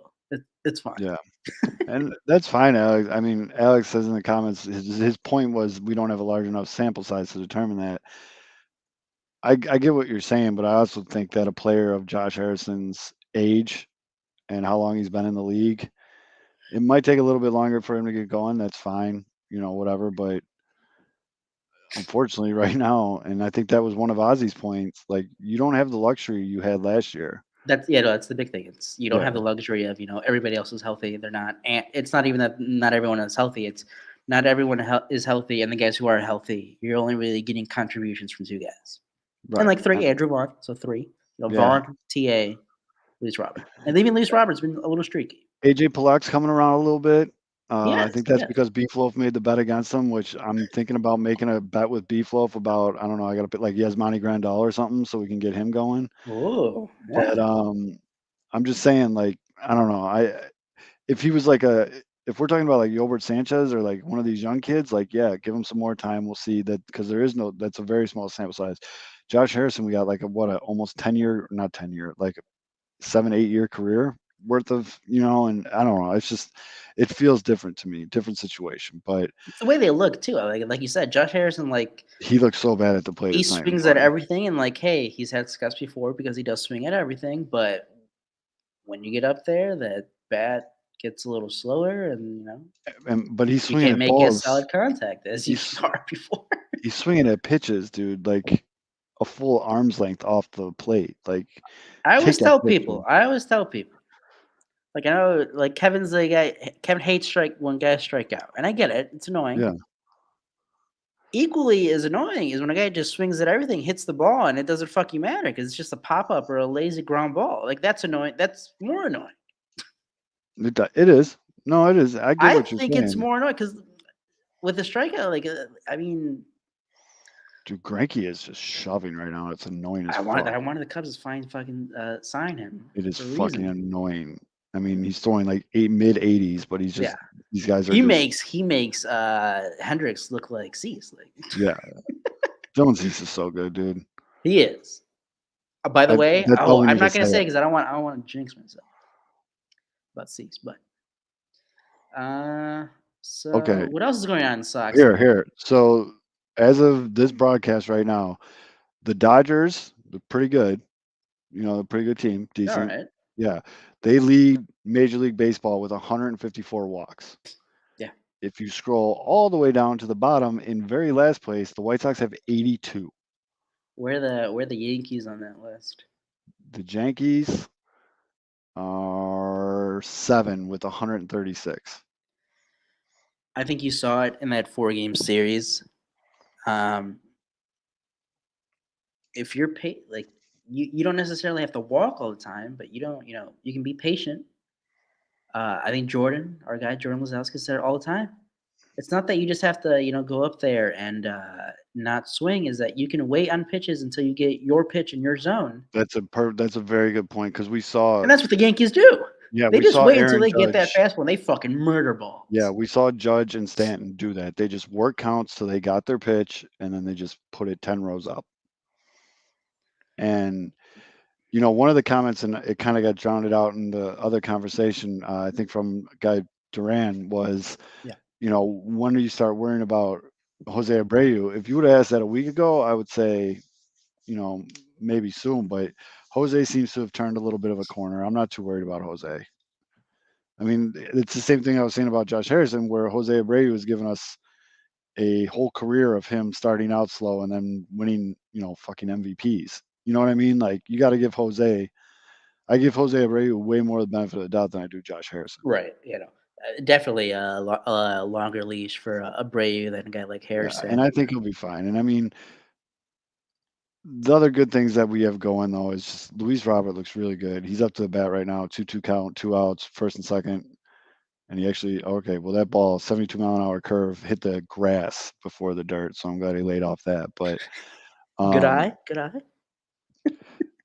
It's fine. Yeah. And that's fine, Alex. I mean, Alex says in the comments his point was we don't have a large enough sample size to determine that. I get what you're saying, but I also think that a player of Josh Harrison's age and how long he's been in the league, it might take a little bit longer for him to get going. That's fine, whatever. But unfortunately, right now, and I think that was one of Ozzie's points, like you don't have the luxury you had last year. No, that's the big thing. It's you don't Yeah, have the luxury of everybody else is healthy. They're not, and it's not even that not everyone is healthy. It's not everyone is healthy, and the guys who are healthy, you're only really getting contributions from 2 guys, and right. like three. Andrew Vaughn, so three. Yeah. Vaughn, Ta, Luis Robert, and even Luis Robert's been a little streaky. AJ Pollock's coming around a little bit. I Yes, think that's yes. because Beefloaf made the bet against him, which I'm thinking about making a bet with Beefloaf about. I don't know. I got to put like Yasmani Grandal or something so we can get him going. Oh, But yeah. I'm just saying, like, I don't know. If he was like if we're talking about like Yolbert Sanchez or like one of these young kids, like, yeah, give him some more time. We'll see that because that's a very small sample size. Josh Harrison, we got like a almost 10-year, not 10-year, like 7, 8 year career worth of, and I don't know. It's just, it feels different to me, different situation. But It's the way they look too. Like you said, Josh Harrison, like he looked so bad at the plate. he It's not even swings at funny. everything, and like, hey, he's had success before because he does swing at everything, but when you get up there, that bat gets a little slower, and But he's you swinging can't at make as balls. solid contact as you He's are before. he's swinging at pitches, dude. Like a full arm's length off the plate. Like, I always take that tell pitch, people. man. I always tell people. Like I know, like Kevin's the guy. Kevin hates strike when guys strike out, and I get it. It's annoying. Yeah. Equally as annoying is when a guy just swings at everything, hits the ball, and it doesn't fucking matter because it's just a pop up or a lazy ground ball. Like that's annoying. That's more annoying. It is. No, it is. I get I what you're think it's saying. more annoying because with the strikeout, like I mean, Dude, Greinke is just shoving right now. It's annoying as I fuck. wanted the Cubs to fucking sign him. It is For a fucking reason. annoying. I mean, he's throwing like mid 80s, but he's Yeah, just these guys are he just makes Hendricks look like Cease. Like yeah. Dylan Cease is so good, dude. he is. By the way, That's all we I'm need to not gonna say. say because I don't want to jinx myself about Cease, but so Okay, what else is going on in Sox? here. So as of this broadcast right now, the Dodgers, they're pretty good. You know, a pretty good team, All decent. right. Yeah, they lead Major League Baseball with 154 walks. Yeah. If you scroll all the way down to the bottom, in very last place, the White Sox have 82. Where the Yankees on that list? The Yankees are 7 with 136. I think you saw it in that 4-game series. If you're like you don't necessarily have to walk all the time, but you can be patient. I think Jordan, our guy Jordan Lazowski, said it all the time. It's not that you just have to go up there and not swing. Is that you can wait on pitches until you get your pitch in your zone, That's a very good point because we saw and that's what the Yankees do. They we just saw wait until Aaron they get that Judge. fastball and they fucking murder balls. Yeah, we saw Judge and Stanton do that. They just work counts till they got their pitch, and then they just put it 10 rows up. And one of the comments, and it kind of got drowned out in the other conversation, I think from guy Duran was, Yeah. when do you start worrying about Jose Abreu? If you would have asked that a week ago, I would say, maybe soon. But Jose seems to have turned a little bit of a corner. I'm not too worried about Jose. I mean, it's the same thing I was saying about Josh Harrison, where Jose Abreu has given us a whole career of him starting out slow and then winning, fucking MVPs. You know what I mean? Like, you got to give Jose. I give Jose Abreu way more the benefit of the doubt than I do Josh Harrison. Right. Definitely a longer leash for Abreu than a guy like Harrison. Yeah, and I think he'll be fine. And I mean, the other good things that we have going though is just Luis Robert looks really good. He's up to the bat right now, 2-2 count, 2 outs, first and second. And he actually, that ball, 72-mile-an-hour curve, hit the grass before the dirt. So I'm glad he laid off that. But Good eye.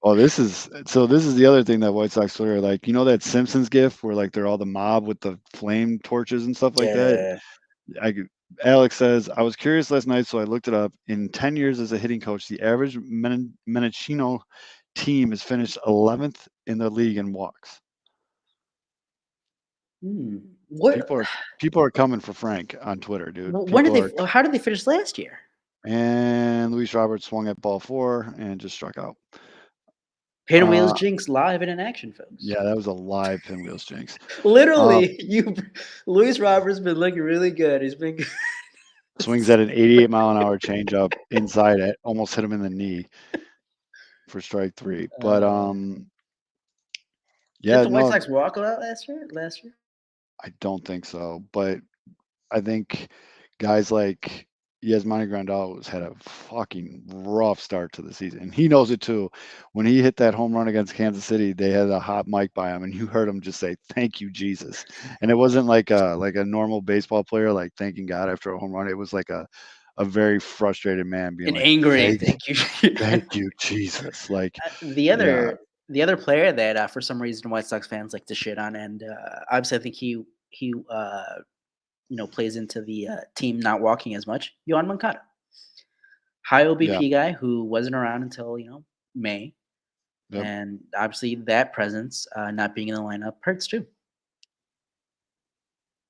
oh, this is the other thing that White Sox Twitter, like, that Simpsons gif where like they're all the mob with the flame torches and stuff like that. Alex says, I was curious last night, so I looked it up. In 10 years as a hitting coach, the average Mendocino team has finished 11th in the league in walks. What People are coming for Frank on Twitter, dude. How did they finish last year? And Luis Roberts swung at ball 4 and just struck out. Pinwheels jinx live and in action, folks. Yeah, that was a live Pinwheels jinx. Literally, Luis Roberts been looking really good. He's been good. Swings at an 88-mile-an-hour changeup inside it, almost hit him in the knee for strike 3. But did the White Sox walk out last year? I don't think so, but I think guys like Yasmani Grandal had a fucking rough start to the season. He knows it too. When he hit that home run against Kansas City, they had a hot mic by him, and you heard him just say, "Thank you, Jesus." And it wasn't like a normal baseball player like thanking God after a home run. It was like a very frustrated man being like, angry. Thank you, thank you, Jesus. Like the other player that for some reason White Sox fans like to shit on, and obviously I think he plays into the team not walking as much. Yohan Moncada, high OBP guy who wasn't around until May, and obviously that presence not being in the lineup hurts too.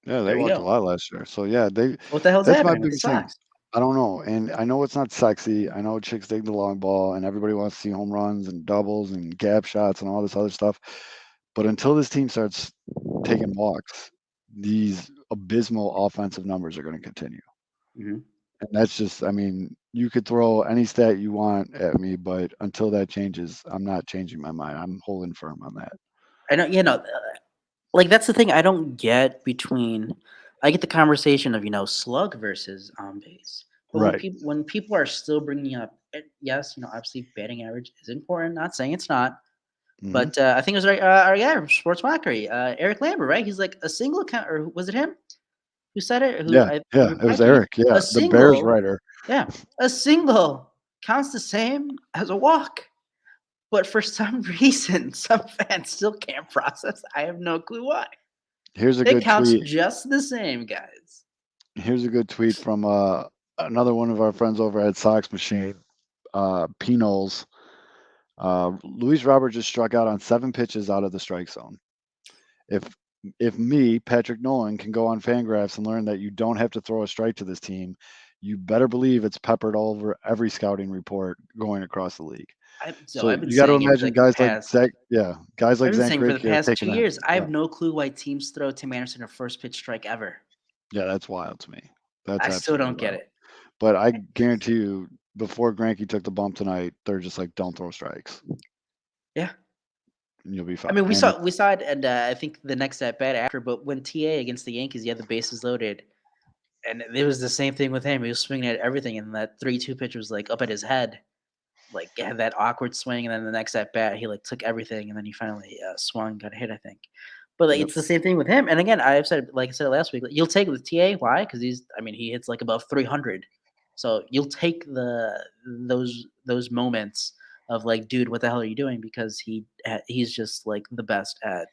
Yeah, they walked a lot last year. So yeah, what the hell's that's happening? my biggest thing. I don't know, and I know it's not sexy. I know chicks dig the long ball, and everybody wants to see home runs and doubles and gap shots and all this other stuff. But until this team starts taking walks, these abysmal offensive numbers are going to continue. Mm-hmm. And that's just, I mean, you could throw any stat you want at me, but until that changes, I'm not changing my mind. I'm holding firm on that. I know, like that's the thing I don't get between. I get the conversation of slug versus on base, but when Right. people are still bringing up, yes, obviously batting average is important. Not saying it's not, Hmm. but I think it was our guy from Sports Mockery, Eric Lambert, right? He's like a single count, or was it him who said it? Who Yeah. I Yeah. It was replied to him? Eric. Yeah. A The Bears single, writer. yeah, a single counts the same as a walk. But for some reason, some fans still can't process. I have no clue why. Here's a It good counts tweet. just the same, guys. Here's a good tweet from another one of our friends over at Sox Machine, P. Knowles. Luis Robert just struck out on 7 pitches out of the strike zone. If me, Patrick Nolan, can go on Fangraphs and learn that you don't have to throw a strike to this team, you better believe it's peppered all over every scouting report going across the league. So So I've been you got to saying it for imagine like the guys like past. Zach, yeah, guys I've like been Zach saying for the Greinke are past taking 2 years. I yeah, have no clue why teams throw Tim Anderson a first pitch strike ever. yeah, that's wild to me. That's I still absolutely don't get wild. it. But I guarantee you, before Greinke took the bump tonight, they're just like, don't throw strikes, Yeah, and you'll be I fine. mean And we saw it, and I think the next at bat after. But when TA against the Yankees, he had the bases loaded, and it was the same thing with him. He was swinging at everything, and that 3-2 pitch was like up at his head. Like had that awkward swing, and then the next at bat, he like took everything, and then he finally swung, got a hit, I think. But like, yep. it's the same thing with him. And again, I've said, like I said last week, like, you'll take it with TA. Why? Because he hits like above 300. So you'll take those moments of like, dude, what the hell are you doing? Because he's just like the best at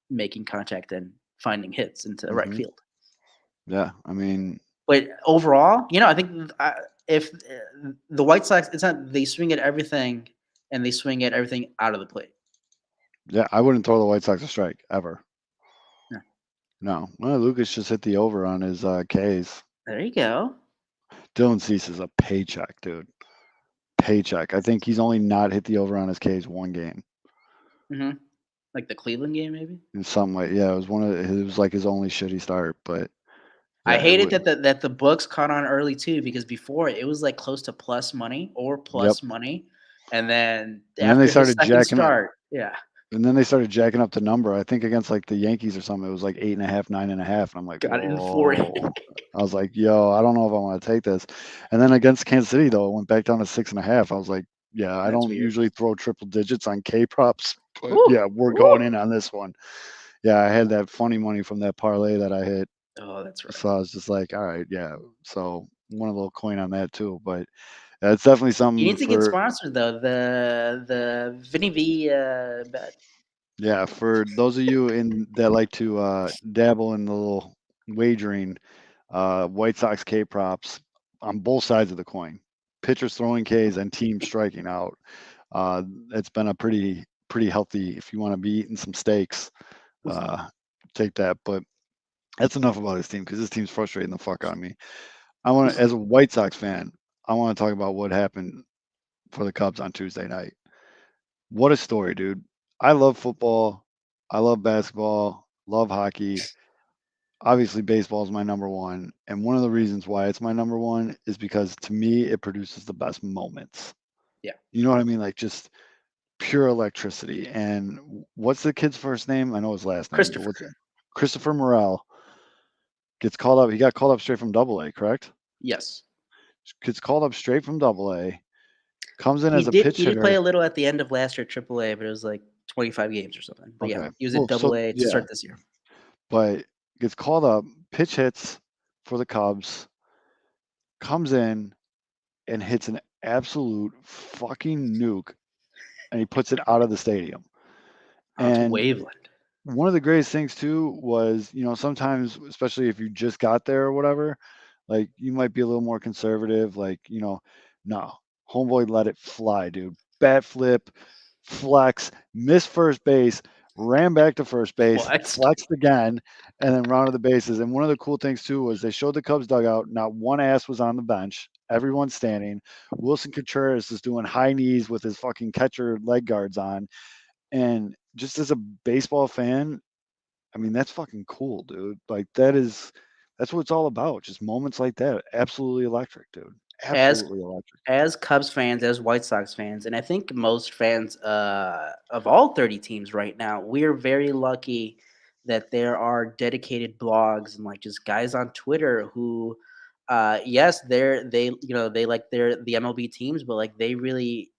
making contact and finding hits into right Hmm. field. Yeah, I mean, But overall, I think if the White Sox, it's not they swing at everything and they swing at everything out of the plate. yeah, I wouldn't throw the White Sox a strike ever. Yeah. No. Well, Lucas just hit the over on his Ks. There you go. Dylan Cease is a paycheck, dude. Paycheck. I think he's only not hit the over on his Ks one game. Hmm. Like the Cleveland game, maybe. In some way, yeah, it was like his only shitty start, but I yeah, it hated would. that the books caught on early too, because before it was like close to plus money or Yep. plus money, and then And then they after his started second jacking up. start, yeah, And then they started jacking up the number. I think against like the Yankees or something, it was like 8.5, 9.5. And I'm like, got euphoric. whoa. I was like, yo, I don't know if I want to take this. And then against Kansas City, though, it went back down to 6.5. I was like, yeah, I That's don't weird. usually throw triple digits on K props, but Ooh, yeah, we're going ooh. in on this one. Yeah, I had that funny money from that parlay that I hit. Oh, that's right. So I was just like, all right, yeah. So won a little coin on that too. But it's definitely You something need to get for, sponsored though. The Vinny V bet. yeah, for those of you in that like to dabble in the little wagering, White Sox K props on both sides of the coin, pitchers throwing Ks and teams striking out. It's been a pretty healthy. If you want to be eating some steaks, uh, take that. But that's enough about his team because his team's frustrating the fuck out of me. I want to, as a White Sox fan, I want to talk about what happened for the Cubs on Tuesday night. What a story, dude. I love football. I love basketball. Love hockey. Obviously, baseball is my number one. And one of the reasons why it's my number one is because to me, it produces the best moments. Yeah, You know what I mean? Like just pure electricity. And what's the kid's first name? I know his last name, but Christopher. what's it? Christopher Morel gets called up. He got called up straight from Double A, correct? Yes, Gets called up straight from Double A. Comes in he as a did. pitch He did play hitter. a little at the end of last year at AAA, but it was like 25 games or something. But yeah, Okay. he was at Well, so Double A to yeah, start this year. but gets called up, pitch hits for the Cubs, comes in and hits an absolute fucking nuke, and he puts it out of the stadium. Oh, it's And Waveland. one of the greatest things too was, sometimes, especially if you just got there or whatever, like you might be a little more conservative. Like, no, homeboy let it fly, dude. Bat flip, flex, missed first base, ran back to first base, Flexed. flexed again, and then rounded the bases. And one of the cool things too was they showed the Cubs dugout. Not one ass was on the bench. Everyone's standing. Wilson Contreras is doing high knees with his fucking catcher leg guards on. And just as a baseball fan, I mean, that's fucking cool, dude. Like that's That's what it's all about. Just moments like that. Absolutely electric, dude. As Absolutely electric. as Cubs fans, as White Sox fans, and I think most fans of all 30 teams right now, we're very lucky that there are dedicated blogs and like just guys on Twitter who, yes, they like the MLB teams, but like they really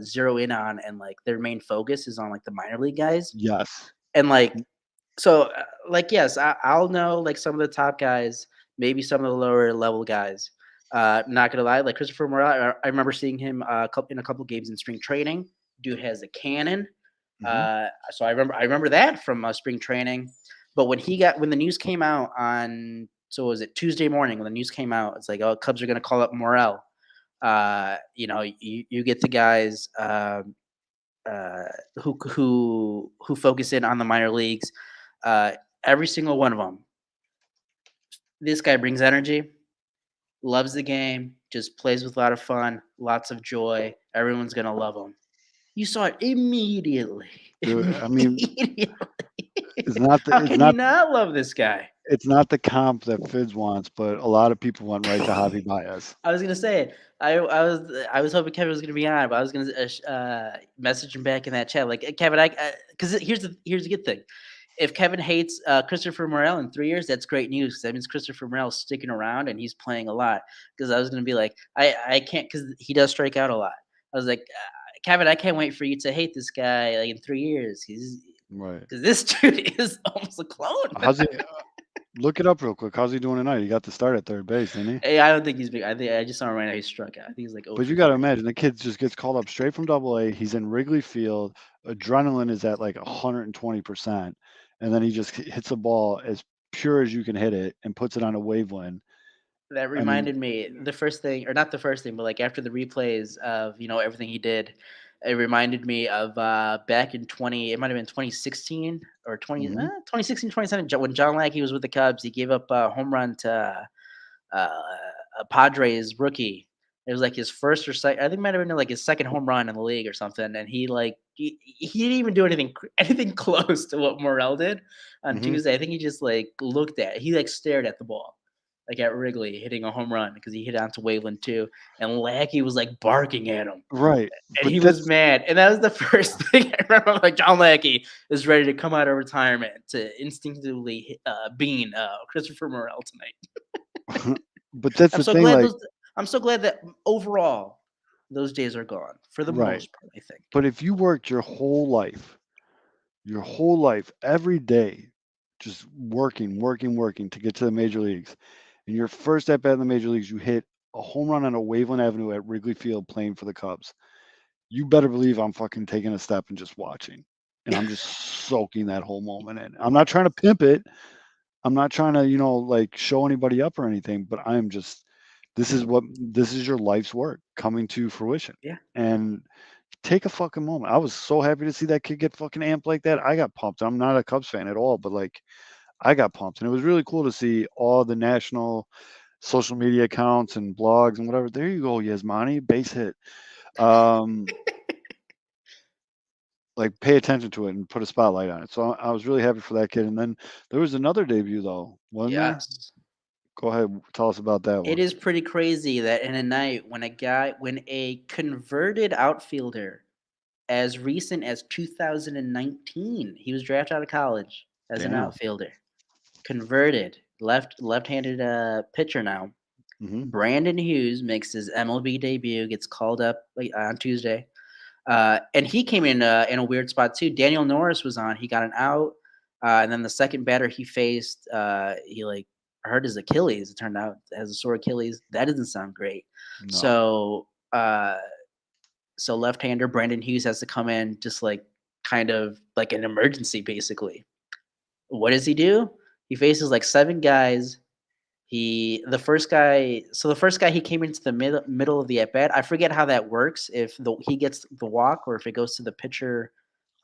zero in on and like their main focus is on like the minor league guys Yes. and like so, like, yes, I'll know like some of the top guys, maybe some of the lower level guys. Not gonna lie, like Christopher Morel, I remember seeing him in a couple games in spring training. Dude has a cannon. Hmm. So I remember that from spring training. But when the news came out on, so was it Tuesday morning when the news came out? It's like, oh, Cubs are gonna call up Morel. You get the guys uh, who focus in on the minor leagues. Uh, every single one of them. This guy brings energy, loves the game, just plays with a lot of fun, lots of joy. Everyone's gonna love him. You saw it immediately. Dude, I mean, Immediately. it's not the How it's can you not not love this guy? it's not the comp that Fizz wants, but a lot of people went right to Javi Baez. I was gonna say it. I was hoping Kevin was gonna be on, but I was gonna message him back in that chat like Kevin, because here's the good thing. If Kevin hates Christopher Morel in 3 years, that's great news. 'Cause that means Christopher Morel's sticking around and he's playing a lot. Because I was gonna be like, I can't because he does strike out a lot. I was like, Kevin, I can't wait for you to hate this guy like in 3 years. He's Right. because this dude is almost a clone. How's he? Look it up real quick. How's he doing tonight? He got the start at third base, didn't he? Hey, I don't think he's big. I just saw him right now. He struck out. I think he's like, oh But for you got to 30. imagine the kid just gets called up straight from Double A. He's in Wrigley Field. Adrenaline is at like 120%, and then he just hits a ball as pure as you can hit it and puts it on a wavelength. That I mean, reminded me the first thing, or not the first thing, but like after the replays of everything he did, it reminded me of back in 20. It might have been 2016 or mhm. 2016, 2017 when John Lackey was with the Cubs. He gave up a home run to a Padres rookie. It was like his first or second. I think it might have been like his second home run in the league or something. And he didn't even do anything close to what Morel did on Mhm. Tuesday. I think he just like looked at he like stared at the ball like at Wrigley hitting a home run because he hit onto Waveland too, and Lackey was like barking at him, Right, and but he was mad. And that was the first thing I remember. Like John Lackey is ready to come out of retirement to instinctively bean Christopher Morel tonight. but that's I'm the so thing. glad Like, those. I'm so glad that overall those days are gone for the right. most part. I think. But if you worked your whole life, every day, just working to get to the major leagues, and your first at bat in the major leagues, you hit a home run on a Waveland Avenue at Wrigley Field playing for the Cubs. You better believe I'm fucking taking a step and just watching. And I'm just soaking that whole moment in. I'm not trying to pimp it. I'm not trying to, like show anybody up or anything, but I'm just this is your life's work coming to fruition. Yeah. And take a fucking moment. I was so happy to see that kid get fucking amped like that. I got pumped. I'm not a Cubs fan at all, but like I got pumped. And it was really cool to see all the national social media accounts and blogs and whatever. There you go, Yasmani, base hit. Um, like pay attention to it and put a spotlight on it. So I was really happy for that kid. And then there was another debut though, wasn't there? Yes. Go ahead, tell us about that It one. is pretty crazy that in a night when a converted outfielder as recent as 2019, he was drafted out of college as an Damn. outfielder, converted left-handed pitcher now. Hmm. Brandon Hughes makes his MLB debut, gets called up on Tuesday, and he came in a weird spot too. Daniel Norris was on, he got an out, and then the second batter he faced, he like hurt his Achilles. It turned out has a sore Achilles. That doesn't sound great. No. So so left-hander Brandon Hughes has to come in just like kind of like an emergency basically. What does he do? He faces like 7 guys. The first guy he came into the middle of the at bat. I forget how that works if he gets the walk or if it goes to the pitcher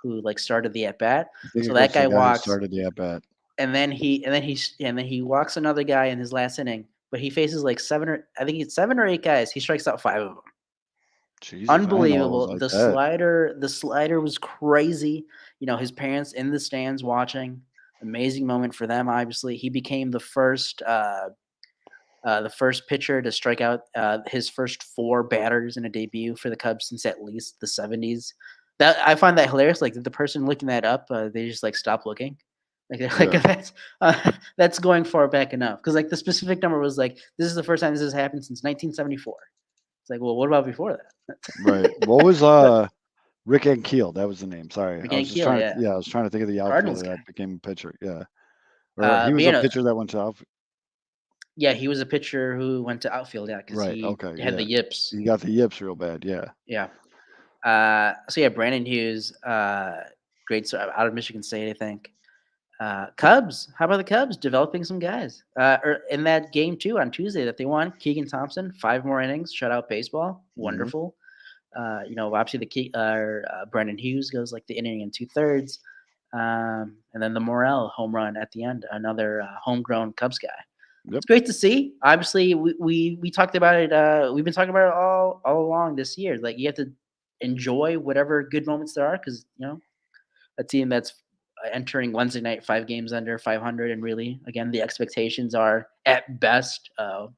who like started the at bat. I think So it goes that to the guy guy who walks started the at bat. and then he walks another guy in his last inning, but he faces like 7 or 8 guys. He strikes out 5 of them. Jesus, I didn't know it was Unbelievable. like The that. slider was crazy. His parents in the stands watching. Amazing moment for them. Obviously, he became the first pitcher to strike out his first 4 batters in a debut for the Cubs since at least the 70s. That I find that hilarious. Like the person looking that up, they just like stop looking. Like they're like Yeah. that's going far back enough because like the specific number was like this is the first time this has happened since 1974. It's like, well, what about before that? Right. What was But Rick Ankiel? That was the name. Sorry, I was just Keel, trying to. yeah, Yeah, I was trying to think of the Cardinals outfielder guy. that became a pitcher. Yeah, or he But was you a know, pitcher that went to outfield. yeah, he was a pitcher who went to outfield, yeah, because Right. he Okay. had the Yeah. yips. He got the yips real bad. Yeah. Yeah. So yeah, Brandon Hughes, great out of Michigan State, I think. Cubs, how about the Cubs developing some guys? Or in that game too on Tuesday that they won, Keegan Thompson, 5 more innings, shutout baseball, Hmm. wonderful. Obviously Brandon Hughes goes like the inning and 2/3, and then the Morel home run at the end, another homegrown Cubs guy. Yep. It's great to see. Obviously, we talked about it. We've been talking about it all along this year. Like you have to enjoy whatever good moments there are because a team that's entering Wednesday night 5 games under 500, and really, again, the expectations are at best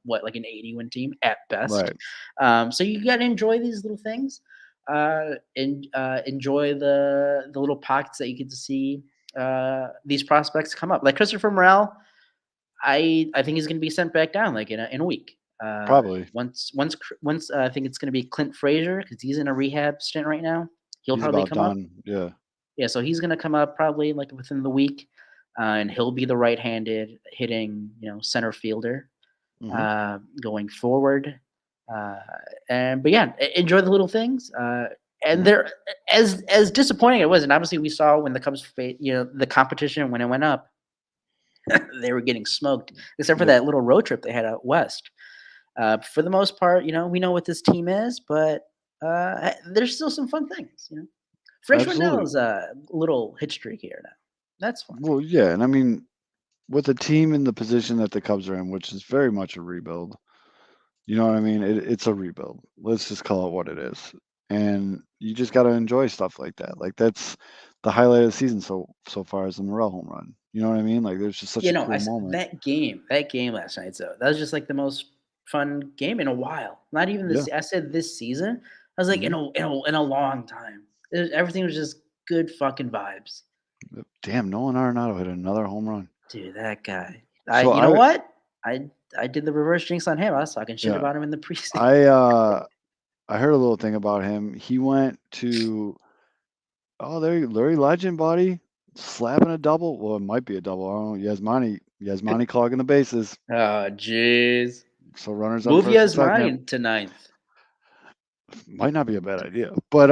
like an 80-win team at best. Right. So you got to enjoy these little things, and enjoy the little pockets that you get to see these prospects come up. Like Christopher Morel, I think he's going to be sent back down like in a week. Probably. Once I think it's going to be Clint Frazier because he's in a rehab stint right now. He'll He's probably about come up. done. Yeah. Yeah, so he's going to come up probably like within the week, and he'll be the right-handed hitting center fielder Hmm. going forward. Uh, but yeah, enjoy the little things. And Yeah. they're as disappointing it was, and obviously we saw when the Cubs, the competition when it went up, they were getting smoked, except for Yep. that little road trip they had out west. For the most part, we know what this team is, but there's still some fun things. Fresh Absolutely. Mandel's a little hit streak here now. That's fun. Well, yeah, and I mean, with the team in the position that the Cubs are in, which is very much a rebuild. You know what I mean? It's a rebuild. Let's just call it what it is. And you just got to enjoy stuff like that. Like that's the highlight of the season so far is the Morel home run. You know what I mean? Like there's just such a cool moment. That game last night. So that was just like the most fun game in a while. Not even Yeah. this. I said this season. I was like Hmm. in a long time. Everything was just good fucking vibes. Damn, Nolan Arenado hit another home run. Dude, that guy. So You know what? I did the reverse jinx on him. I was talking shit yeah, about him in the preseason. I heard a little thing about him. He went to Larry Legend, buddy, slapping a double. Well, it might be a double. I don't know. Yasmani clogging the bases. Oh, jeez. So runners on Move first and Yasmani second. to ninth. Might not be a bad idea. But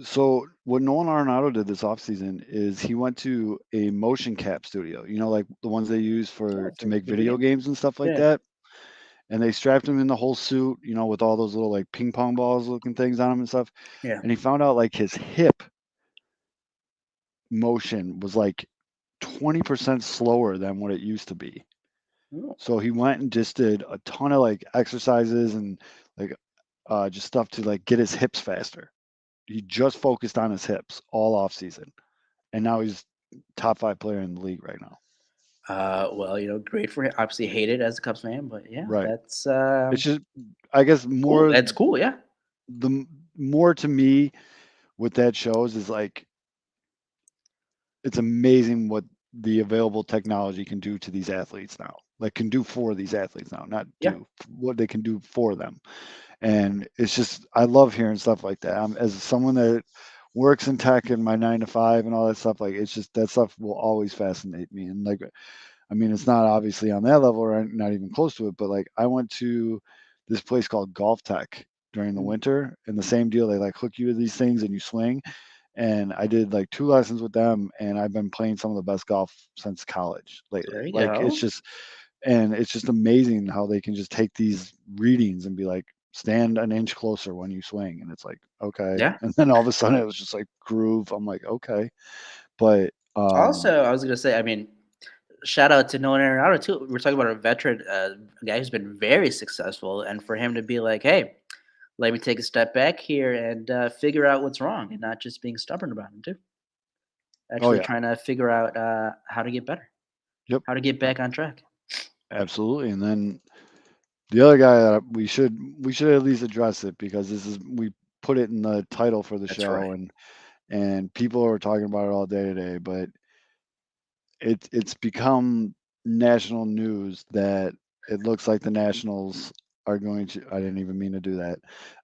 so what Nolan Arenado did this offseason is he went to a motion cap studio, like the ones they use Yeah, to for make video video games. games and stuff like Yeah. that. And they strapped him in the whole suit, with all those little like ping pong balls looking things on him and stuff. Yeah. And he found out like his hip motion was like 20% slower than what it used to be. Oh, So he went and just did a ton of like exercises and like just stuff to like get his hips faster. He just focused on his hips all off season, and now he's top 5 player in the league right now. well, great for him. Obviously, hate it as a Cubs fan, but yeah, Right. that's It's just, I guess, cool. That's cool. Yeah. more to me, what that shows is like it's amazing what the available technology can do to these athletes now. Like can do for these athletes now, not Yeah. do what they can do for them. And it's just I love hearing stuff like that. As someone that works in tech in my 9 to 5 and all that stuff, like it's just that stuff will always fascinate me. And like, I mean, it's not obviously on that level or not even close to it, but like I went to this place called Golf Tech during the Mm. winter, and the same deal. They like hook you with these things and you swing. And I did like 2 lessons with them, and I've been playing some of the best golf since college lately. There you Like go. it's just amazing how they can just take these readings and be like, stand an inch closer when you swing, and it's like, okay. Yeah. And then all of a sudden it was just like groove. I'm like, okay. But Also, I was gonna say, I mean, shout out to Nolan Arenado too. We're talking about a veteran, a guy who's been very successful, and for him to be like, "Hey, let me take a step back here and figure out what's wrong," and not just being stubborn about it too. actually yeah. trying to figure out how to get better, Yep. how to get back on track. Absolutely. And then the other guy that we should at least address it because we put it in the title for the That's show right. and people are talking about it all day today, but it's become national news that it looks like the Nationals are going to, I didn't even mean to do that,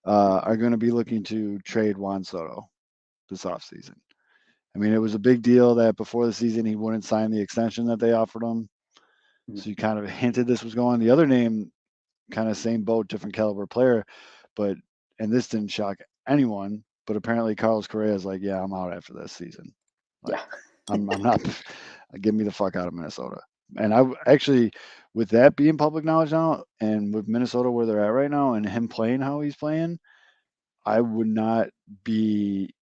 are going to be looking to trade Juan Soto this offseason. I mean, it was a big deal that before the season he wouldn't sign the extension that they offered him. So you kind of hinted this was going. The other name, kind of same boat, different caliber player, but and this didn't shock anyone. But apparently Carlos Correa is like, yeah, I'm out after this season. Like, Yeah. I'm not. Get me the fuck out of Minnesota. And actually, with that being public knowledge now, and with Minnesota where they're at right now, and him playing how he's playing, I would not be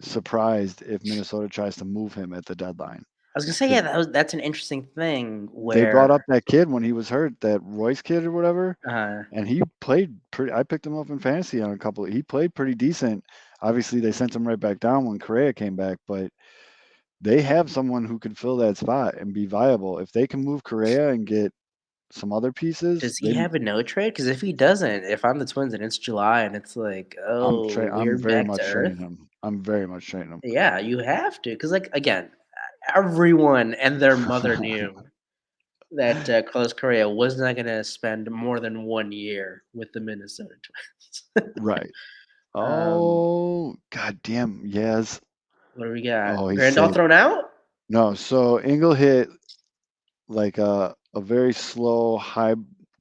surprised if Minnesota tries to move him at the deadline. I was gonna say, yeah, that's an interesting thing They brought where up that kid when he was hurt, that Royce kid or whatever, uh, and he played pretty. I picked him up in fantasy on a couple. He played pretty decent. Obviously, they sent him right back down when Correa came back, but they have someone who can fill that spot and be viable. If they can move Correa and get some other pieces, does he have a no trade? Because if he doesn't, if I'm the Twins and it's July and it's like, oh, I'm we're very back to much trading earth. him. I'm very much trading him. Yeah, you have to, because like again, everyone and their mother knew that Carlos Correa was not going to spend more than 1 year with the Minnesota Twins. Right. Um, Oh, goddamn. Yes. what do we got? Oh, he Grandal saved. thrown out? No, so Engel hit like a very slow high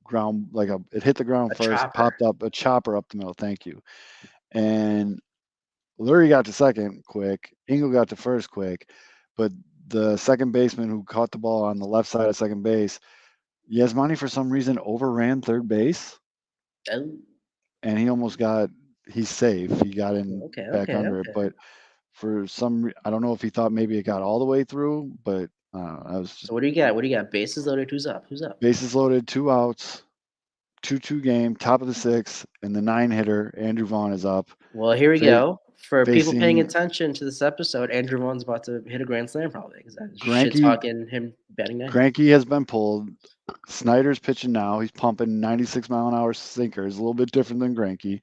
ground, it hit the ground A first, chopper. popped up a chopper up the middle. Thank you. And Lurie got to second quick. Engel got to first quick, but the second baseman who caught the ball on the left side of second base, Yasmani for some reason overran third base, Oh, and he almost got. He's safe. He got in back under it, okay. but for I don't know if he thought maybe it got all the way through, but I was just So what do you got? What do you got? Bases loaded. Who's up? Who's up? bases loaded, 2 outs, 2-2 game, top of the 6th, and the 9 hitter Andrew Vaughn is up. Well, here we Fa- go. For people paying Facing attention to this episode, Andrew Vaughn's about to hit a grand slam probably because I'm shit Greinke. talking him batting ninth. Greinke has been pulled. Snyder's pitching now. He's pumping 96-mile-an-hour sinkers, a little bit different than Greinke.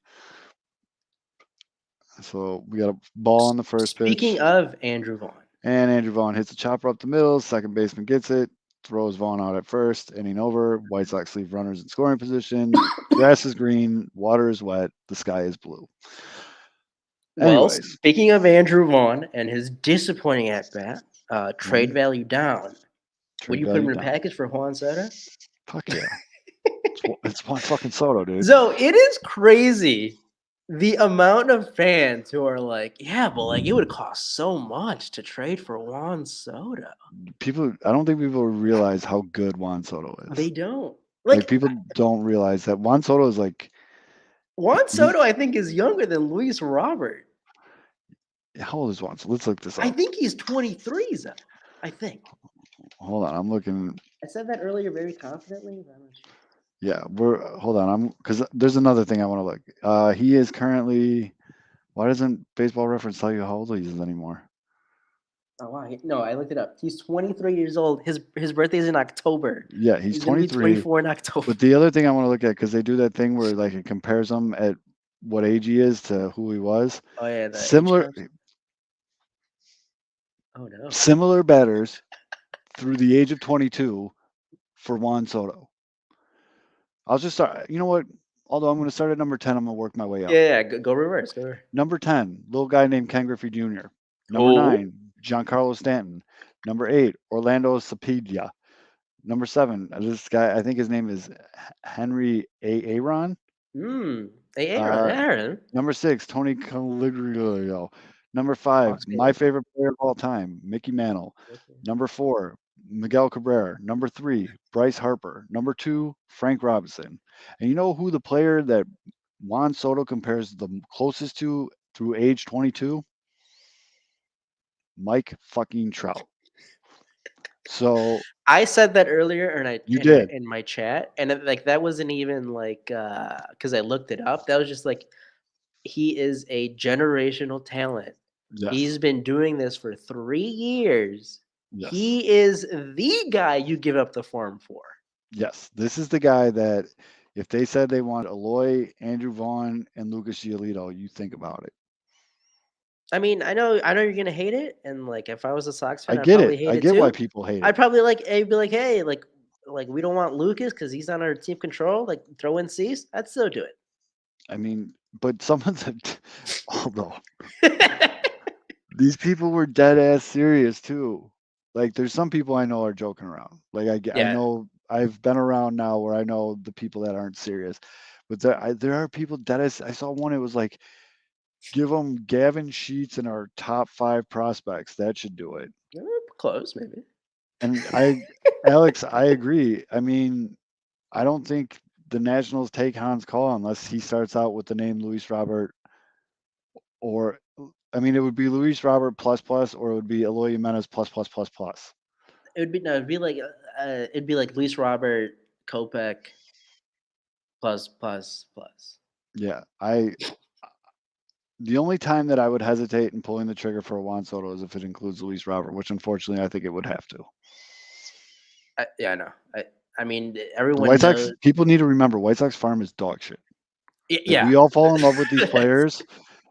So we got a ball on the first pitch. Speaking of Andrew Vaughn. And Andrew Vaughn hits the chopper up the middle. Second baseman gets it, throws Vaughn out at first, inning over. White Sox leave runners in scoring position. Grass is green, water is wet, the sky is blue. Well, Anyways, speaking of Andrew Vaughn and his disappointing at bat, trade value down. Would you put him in a package for Juan Soto? Fuck yeah. It's Juan fucking Soto, dude. So it is crazy the amount of fans who are like, yeah, but like it would cost so much to trade for Juan Soto. I don't think people realize how good Juan Soto is. They don't. Like people don't realize that Juan Soto is like. Juan Soto, I think, is younger than Luis Robert. How old is Juan? So let's look this up. I think he's 23, though. I think. Hold on, I'm looking. I said that earlier very confidently. Yeah, hold on. Because there's another thing I want to look. He is currently. Why doesn't Baseball Reference tell you how old he is anymore? Oh wow! No, I looked it up. He's 23 years old. His birthday is in October. Yeah, he's 23. 24 in October. But the other thing I want to look at, because they do that thing where like it compares him at what age he is to who he was. Oh yeah, similar. Oh no. Similar batters through the age of 22 for Juan Soto. I'll just start. You know what? Although I'm going to start at number 10, I'm going to work my way up. Yeah, go reverse. Go reverse. Number 10, little guy named Ken Griffey Jr. Number 9, Giancarlo Stanton. Number 8, Orlando Cepeda. Number 7, this guy, I think his name is Henry Aaron. Aaron. Number 6, Tony Caligario. Number 5, my favorite player of all time, Mickey Mantle. Number 4, Miguel Cabrera. Number 3, Bryce Harper. Number 2, Frank Robinson. And you know who the player that Juan Soto compares the closest to through age 22? Mike fucking Trout. So I said that earlier, and you did in my chat, and that wasn't even like because I looked it up. That was just like he is a generational talent Yes. He's been doing this for 3 years. Yes. He is the guy you give up the farm for. Yes. This is the guy that if they said they want Eloy, Andrew Vaughn, and Lucas Giolito, you think about it. I mean, I know you're gonna hate it, and like if I was a Sox I fan, I'd get probably it. hate I it get why too. people hate I'd it. probably I'd be like, hey, like we don't want Lucas because he's on our team control. Like throw in Cease. I'd still do I mean, but someone said, although it. these people were dead ass serious too. Like, there's some people I know are joking around. Like, I Yeah. know I've been around now where I know the people that aren't serious, but there are people dead ass. I saw one. It was like, give them Gavin Sheets and our top 5 prospects. That should do it. Close, maybe. And Alex, I agree. I mean, I don't think the Nationals take Hans Call unless he starts out with the name Luis Robert, or I mean, it would be Luis Robert plus plus, or it would be Eloy Jimenez plus plus plus plus. It'd be like Luis Robert, Kopech, plus. Yeah, the only time that I would hesitate in pulling the trigger for a Juan Soto is if it includes Luis Robert, which unfortunately I think it would have to. I know. I mean, The everyone White Sox knows. people need to remember White Sox farm is dog shit. Like, Yeah. we all fall in love with these players.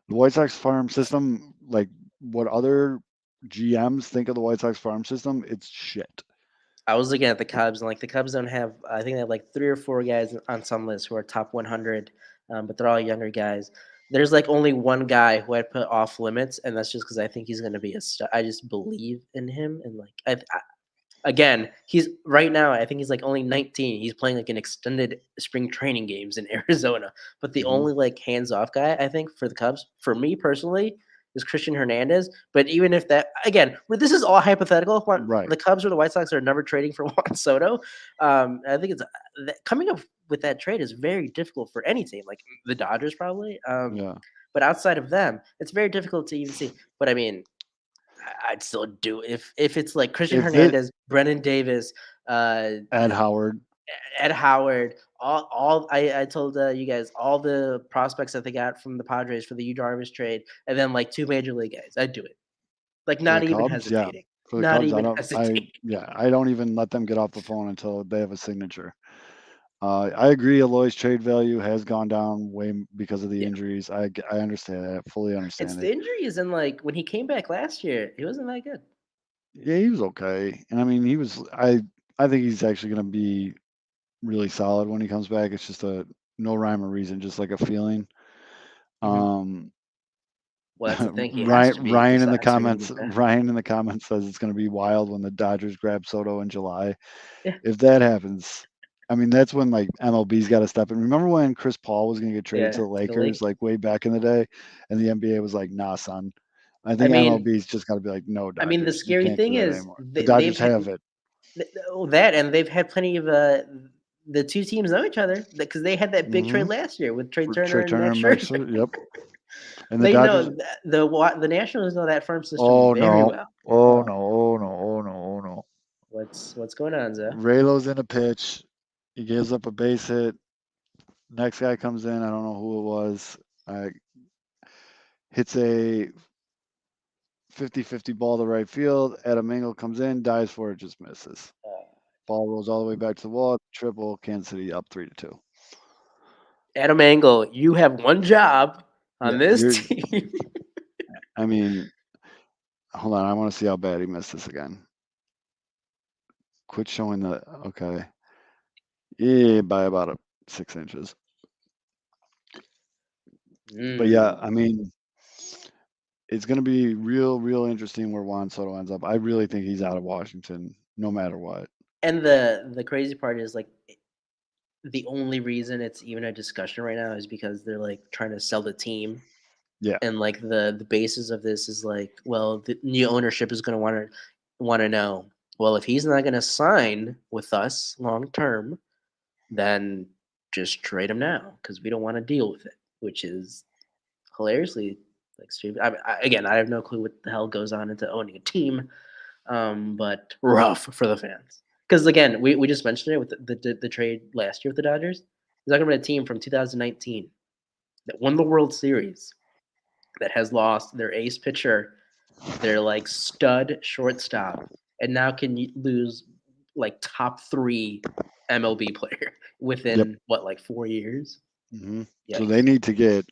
The White Sox farm system, like what other GMs think of the White Sox farm system, it's shit. I was looking at the Cubs, and like the Cubs don't have. I think they have like 3 or 4 guys on some list who are top 100, but they're all younger guys. There's like only one guy who I'd put off limits, and that's just because I think he's going to be a star. I just believe in him, and like again, he's right now. I think he's like only 19. He's playing like an extended spring training games in Arizona. But the Mhm. only like hands off guy I think for the Cubs, for me personally, is Christian Hernandez. But even if that, again, this is all hypothetical. Right. The Cubs or the White Sox are never trading for Juan Soto. I think it's coming up with that trade is very difficult for any team, like the Dodgers probably. Yeah. But outside of them, it's very difficult to even see. But I mean, I'd still do if it's like Christian If it Hernandez, Brennan Davis, Ed Howard, Ed Howard, all I told you guys all the prospects that they got from the Padres for the Yu Darvish trade, and then like 2 major league guys, I'd do it. Like for not the even Cubs, yeah. hesitating. For the Not Cubs, even hesitating. I don't even let them get off the phone until they have a signature. I agree. Eloy's trade value has gone down way because of the Yeah. injuries. I understand that. I fully It's understand the it. injuries and like when he came back last year, he wasn't that good. Yeah, he was okay, and I mean, he was. I think he's actually going to be really solid when he comes back. It's just a no rhyme or reason, just like a feeling. Um, Well, that's the thing. He has to be. The Ryan in the Sox are going to comments. be bad. Ryan in the comments says it's going to be wild when the Dodgers grab Soto in July. Yeah. If that happens, I mean, that's when like MLB's got to step in. Remember when Chris Paul was going to get traded to the Lakers, like way back in the day, and the NBA was like, "Nah, son." I think mean, MLB's just got to be like, "No, I mean, the Dodgers, you scary can't do thing that is anymore." The they've Dodgers have it. that, and they've had plenty of the two teams know each other because they had that big trade last year with Trey Turner and Max Scherzer. Yep. And the They Dodgers. know the Nationals know that farm system Oh very no! well. Oh no! Oh no! Oh no! Oh no! What's going on, Zoe? Raylo's in a pitch. He gives up a base hit. Next guy comes in. I don't know who it was. Hits a 50-50 ball to right field. Adam Engel comes in, dives for it, just misses. Ball rolls all the way back to the wall. Triple. Kansas City up 3-2. Adam Engel, you have one job on this team. I mean, hold on. I want to see how bad he missed this again. Quit showing the. Okay. Yeah, by about 6 inches. But yeah, I mean, it's going to be real interesting where Juan Soto ends up. I really think he's out of Washington, no matter what. And the crazy part is like the only reason it's even a discussion right now is because they're like trying to sell the team. Yeah. And like the basis of this is like, well, the new ownership is going to want to know, well, if he's not going to sign with us long term, then just trade him now because we don't want to deal with it, which is hilariously like stupid. Again, I have no clue what the hell goes on into owning a team, but rough for the fans. Because again, we just mentioned it with the trade last year with the Dodgers. He's talking about a team from 2019 that won the World Series that has lost their ace pitcher, their like stud shortstop, and now can lose like top 3 MLB player within what, like 4 years? hmm So they Yikes. need to get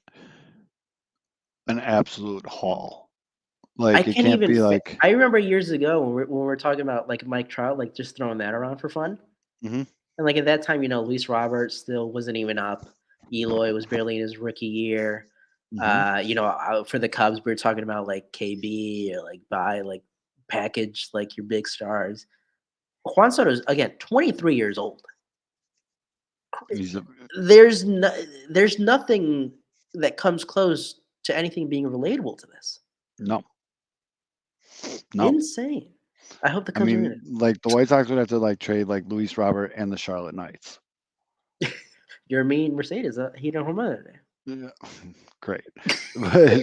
an absolute haul. I Like it can't can't even. be like, I remember years ago when we were talking about like Mike Trout, like just throwing that around for fun. Mhm. And like at that time, Luis Robert still wasn't even up. Eloy was barely in his rookie year. Mhm. For the Cubs, we were talking about like KB or like buy like package like your big stars. Juan Soto's again 23 years old. He's a, There's no, there's nothing that comes close to anything being relatable to this. no, no. Insane. I hope the I Cubs win mean, like the White Sox would have to like trade like Luis Robert and the Charlotte Knights. it. You're mean Mercedes. He don't home run today. Yeah. Great. But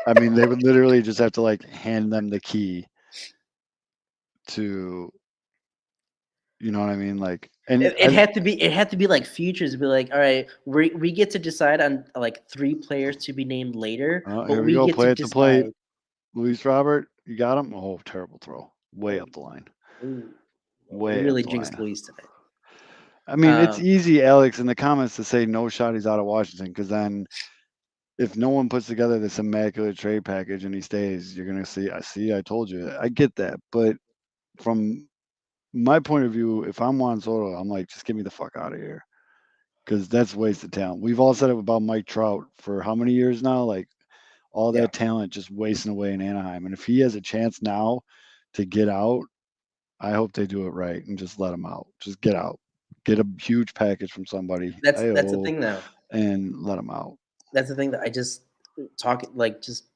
I mean, they would literally just have to like hand them the key to, you know what I mean? Like, and It had to be. It had to be like futures. Be like, all right, we get to decide on like 3 players to be named later, but here we we go. get to Play at the plate. decide. Luis Robert, you got him. Oh, terrible throw. Way Oh, up the line. ooh, we Way up really the jinxed line. Luis tonight. I mean, it's easy, Alex, in the comments to say no shot he's out of Washington because then if no one puts together this immaculate trade package and he stays, you're gonna see. I told you. I get that, but from my point of view, if I'm Juan Soto, I'm like, just get me the fuck out of here because that's wasted talent. We've all said it about Mike Trout for how many years now? Like all Yeah. that talent just wasting away in Anaheim. And if he has a chance now to get out, I hope they do it right and just let him out. Just get out. Get a huge package from somebody. That's the Ayo, thing though. and let him out. That's the thing that I just talk like just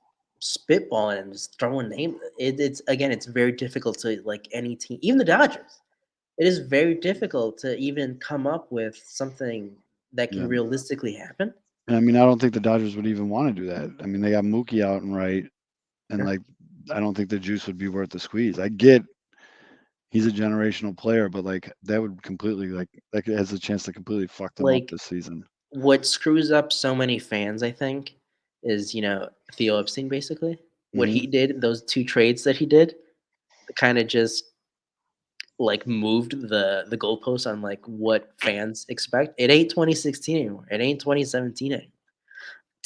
spitballing and just throwing names. It's again, it's very difficult to like any team, even the Dodgers. It is very difficult to even come up with something that can Yeah. realistically happen. And I mean, I don't think the Dodgers would even want to do that. I mean, they got Mookie out and right, and Yeah. like, I don't think the juice would be worth the squeeze. I get he's a generational player, but like that would completely like it has a chance to completely fuck them up Like this season. what screws up so many fans, I think, is Theo Epstein basically. What hmm he did, those 2 trades that he did, kind of just like moved the goalposts on like what fans expect. It ain't 2016 anymore. It ain't 2017 anymore.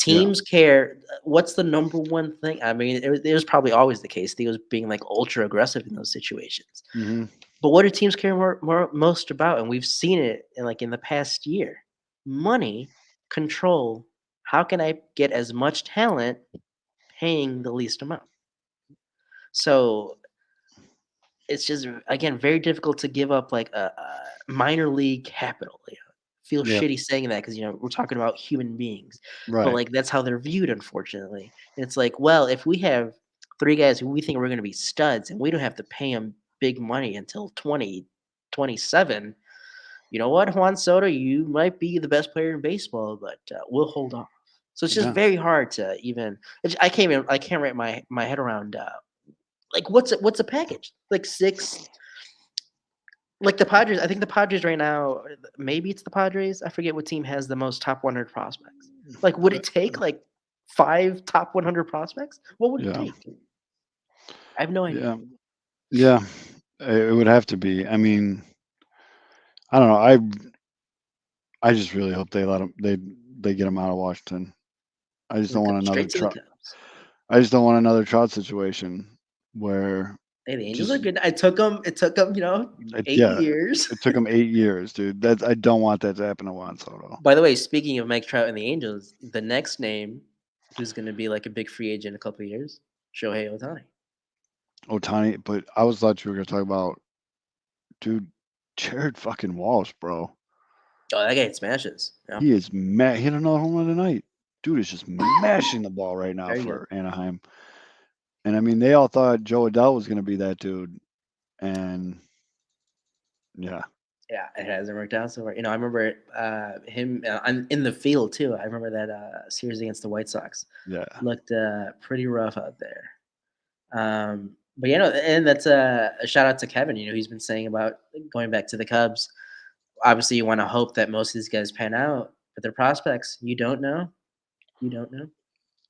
Yeah. Teams care. What's the number one thing? I mean, it was probably always the case. He was being like ultra aggressive in those situations. hmm But what do teams care most about? And we've seen it in the past year. Money, control. How can I get as much talent paying the least amount? So it's just again very difficult to give up like a minor league capital. Feel Yeah. shitty saying that because we're talking about human beings, but Right. like that's how they're viewed, unfortunately. And it's like, well, if we have 3 guys who we think we're going to be studs and we don't have to pay them big money until 2027, you know what, Juan Soto, you might be the best player in baseball, but we'll hold off. So it's just Yeah. very hard to even. I can't wrap my head around like what's a package like 6 like the Padres. I think the Padres right now, maybe it's the Padres. I forget what team has the most top 100 prospects. Like, would it take like 5 top 100 prospects? What would it Yeah. take? I have no idea. Yeah. Yeah. It would have to be. I mean, I don't know. I just really hope they let him. They get him out of Washington. I just don't want another Straight to the Trout. Cubs. I just don't want another Trout situation where Hey, the Angels are just good. It took them, 8 yeah, years. it took him 8 years, dude. That's I don't want that to happen to Juan Soto. By the way, speaking of Mike Trout and the Angels, the next name who's going to be like a big free agent in a couple of years, Shohei Ohtani. Otani, but I was thought you were gonna talk about, dude, Jared fucking Walsh, bro. Oh, that guy smashes. Yeah, He is He hit another home run tonight. Dude is just mashing the ball right now very good. for Anaheim. And I mean, they all thought Joe Adele was gonna be that dude, and yeah, Yeah, it hasn't worked out so far. I remember him in the field too. I remember that series against the White Sox yeah, looked pretty rough out there. But and that's a shout out to Kevin. He's been saying about going back to the Cubs. Obviously, you want to hope that most of these guys pan out, but their prospects, you don't know. You don't know.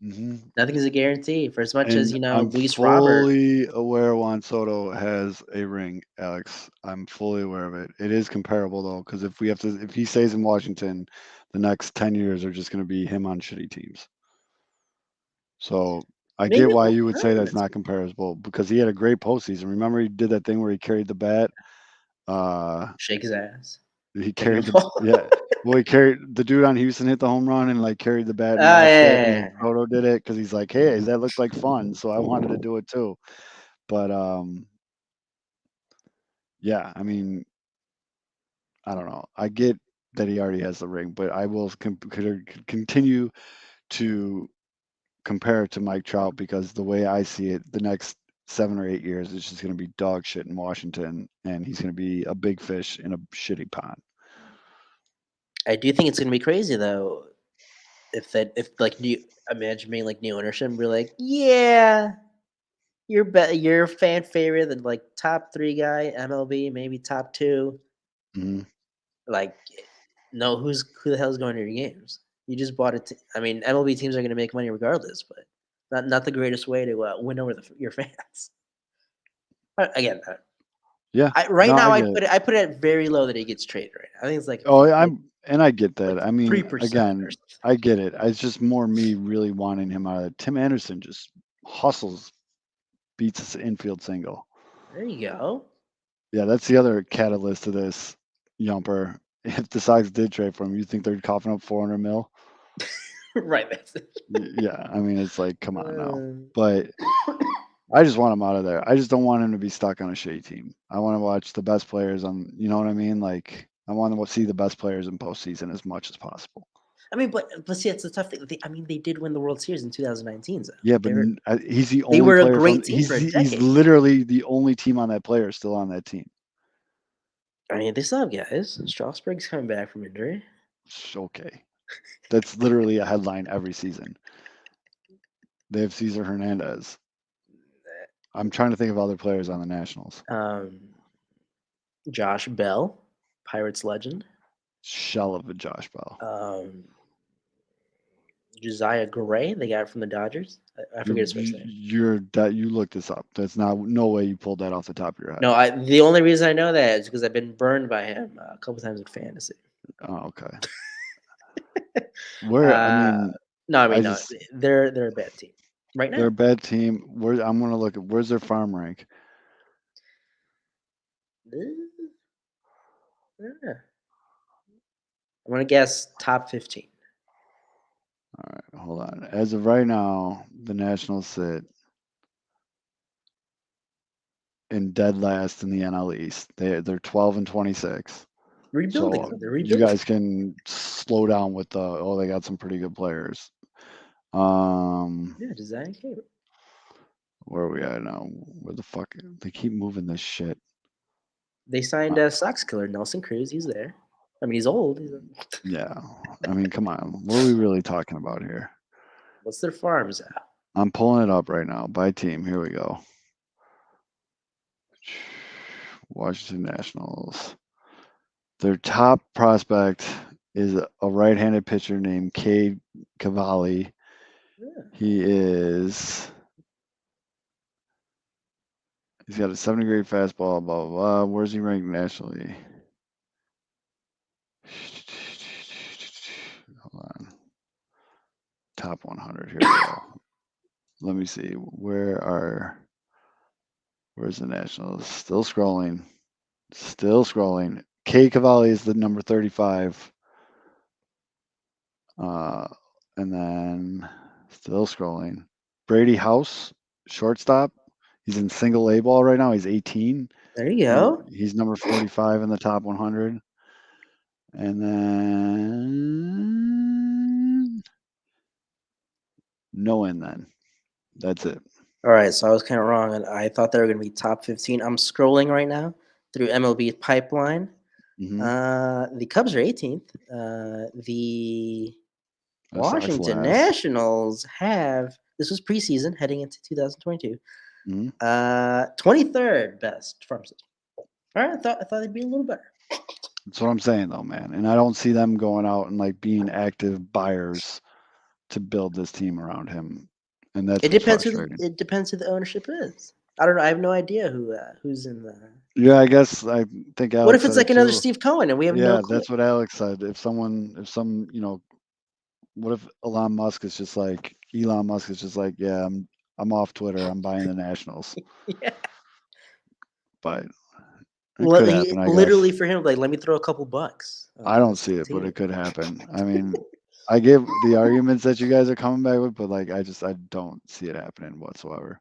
Nothing is a guarantee. For as much as And I'm Luis Robert. fully aware Juan Soto has a ring, Alex. I'm fully aware of it. It is comparable though, because if he stays in Washington, the next 10 years are just going to be him on shitty teams. So I Maybe get why long you would say term, that's it's not comparable because he had a great postseason. Remember, he did that thing where he carried the bat. shake his ass. He Give him carried the the ball. yeah. Well, he carried the dude on Houston hit the home run and like carried the bat and Ah, watched it, and yeah. then Soto did it because he's like, hey, that looked like fun, so I wanted to do it too. But yeah, I mean, I don't know. I get that he already has the ring, but I will continue to compare it to Mike Trout because the way I see it, the next 7 or 8 years is just going to be dog shit in Washington, and he's going to be a big fish in a shitty pond. I do think it's gonna be crazy though. If imagine being like new ownership and be like, yeah, you're a fan favorite, and like top 3 guy, MLB, maybe top 2. hmm Like, no, who the hell's going to your games? You just bought it. I mean, MLB teams are going to make money regardless, but not the greatest way to win over your fans. Again, Yeah, right no, now I get it. I put it at very low that he gets traded. Right now. I think it's like Oh, like I get like that. I mean, 3% or again, something. I get it. It's just more me really wanting him out of it. Tim Anderson just hustles, beats his infield single. There you go. Yeah, that's the other catalyst to this, Yumper. If the Sox did trade for him, you think they're coughing up 400 mil? Right. That's it. Yeah, I mean, it's like, come on now. Uh, But I just want him out of there. I just don't want him to be stuck on a shitty team. I want to watch the best players on, you know what I mean? Like, I want to see the best players in postseason as much as possible. I mean, but see, it's a tough thing. They did win the World Series in 2019. So Yeah, but they were he's the they only were a player from. great team for a He's decade. literally the only team on that player still on that team. I mean, they still have guys. Strasburg's coming back from injury. Okay, that's literally a headline every season. They have Cesar Hernandez. I'm trying to think of other players on the Nationals. Josh Bell, Pirates legend. Shell of a Josh Bell. Josiah Gray, they got from the Dodgers. I forget his first name. You looked this up. That's no way you pulled that off the top of your head. No, the only reason I know that is because I've been burned by him a couple times in fantasy. Oh, okay. I mean, no, they're a bad team right they're a now. bad team. I'm gonna look at where's their farm rank. Yeah. I'm gonna guess top 15. All right, hold on. As of right now, the Nationals sit in dead last in the NL East. They're 12 and 26. Rebuilding. So They're you rebuilding. guys can slow down with they got some pretty good players. Yeah, design cable. Where are we at now? Where the fuck they keep moving this shit? They signed Sox killer Nelson Cruz. He's there. I mean, he's old. Yeah, I mean, come on. What are we really talking about here? What's their farms at? I'm pulling it up right now by team. Here we go. Washington Nationals. Their top prospect is a right-handed pitcher named Cade Cavalli. Yeah. He's got a 70-grade fastball, blah, blah, blah. Where's he ranked nationally? Hold on. Top 100. Here we go. Let me see. Where's the Nationals? Still scrolling. K Cavalli is the number 35. And then still scrolling. Brady House, shortstop. He's in single A ball right now. He's 18. There you go. He's number 45 in the top 100. And then no end then. That's it. All right, so I was kind of wrong, and I thought they were going to be top 15. I'm scrolling right now through MLB pipeline. The Cubs are 18th. The Washington Nationals have, this was preseason heading into 2022. 23rd best farm system. All right, I thought they'd be a little better. That's what I'm saying though, man. And I don't see them going out and like being active buyers to build this team around him, and that's It what's depends frustrating. it depends who the ownership is. I don't know. I have no idea who's in the. Yeah, I guess I think What Alex if it's said like it another too. Steve Cohen and we have no Yeah, clue? that's what Alex said. If some, what if Elon Musk is just like, yeah, I'm off Twitter. I'm buying the Nationals. Yeah. But it could happen, I guess. Literally for him, like, let me throw a couple bucks I on don't this see it, but team. it could happen. I mean, I give the arguments that you guys are coming back with, but like I don't see it happening whatsoever.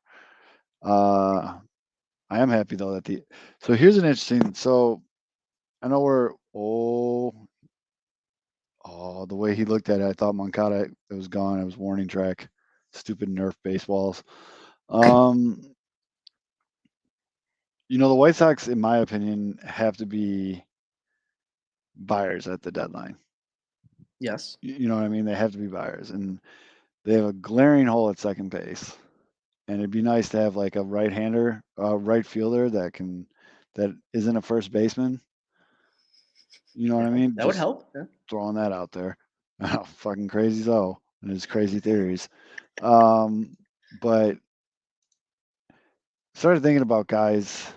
Uh I am happy though that so here's an interesting I know the way he looked at it, I thought Moncada it was gone. It was warning track. Stupid Nerf baseballs. Um the White Sox, in my opinion, have to be buyers at the deadline. Yes. You know what I mean? They have to be buyers. And they have a glaring hole at second base. And it'd be nice to have like a right-hander, right fielder that isn't a first baseman. You know what I mean? That would Just help. Yeah. throwing that out there. Oh, fucking crazy though, and his crazy theories. But started thinking about guys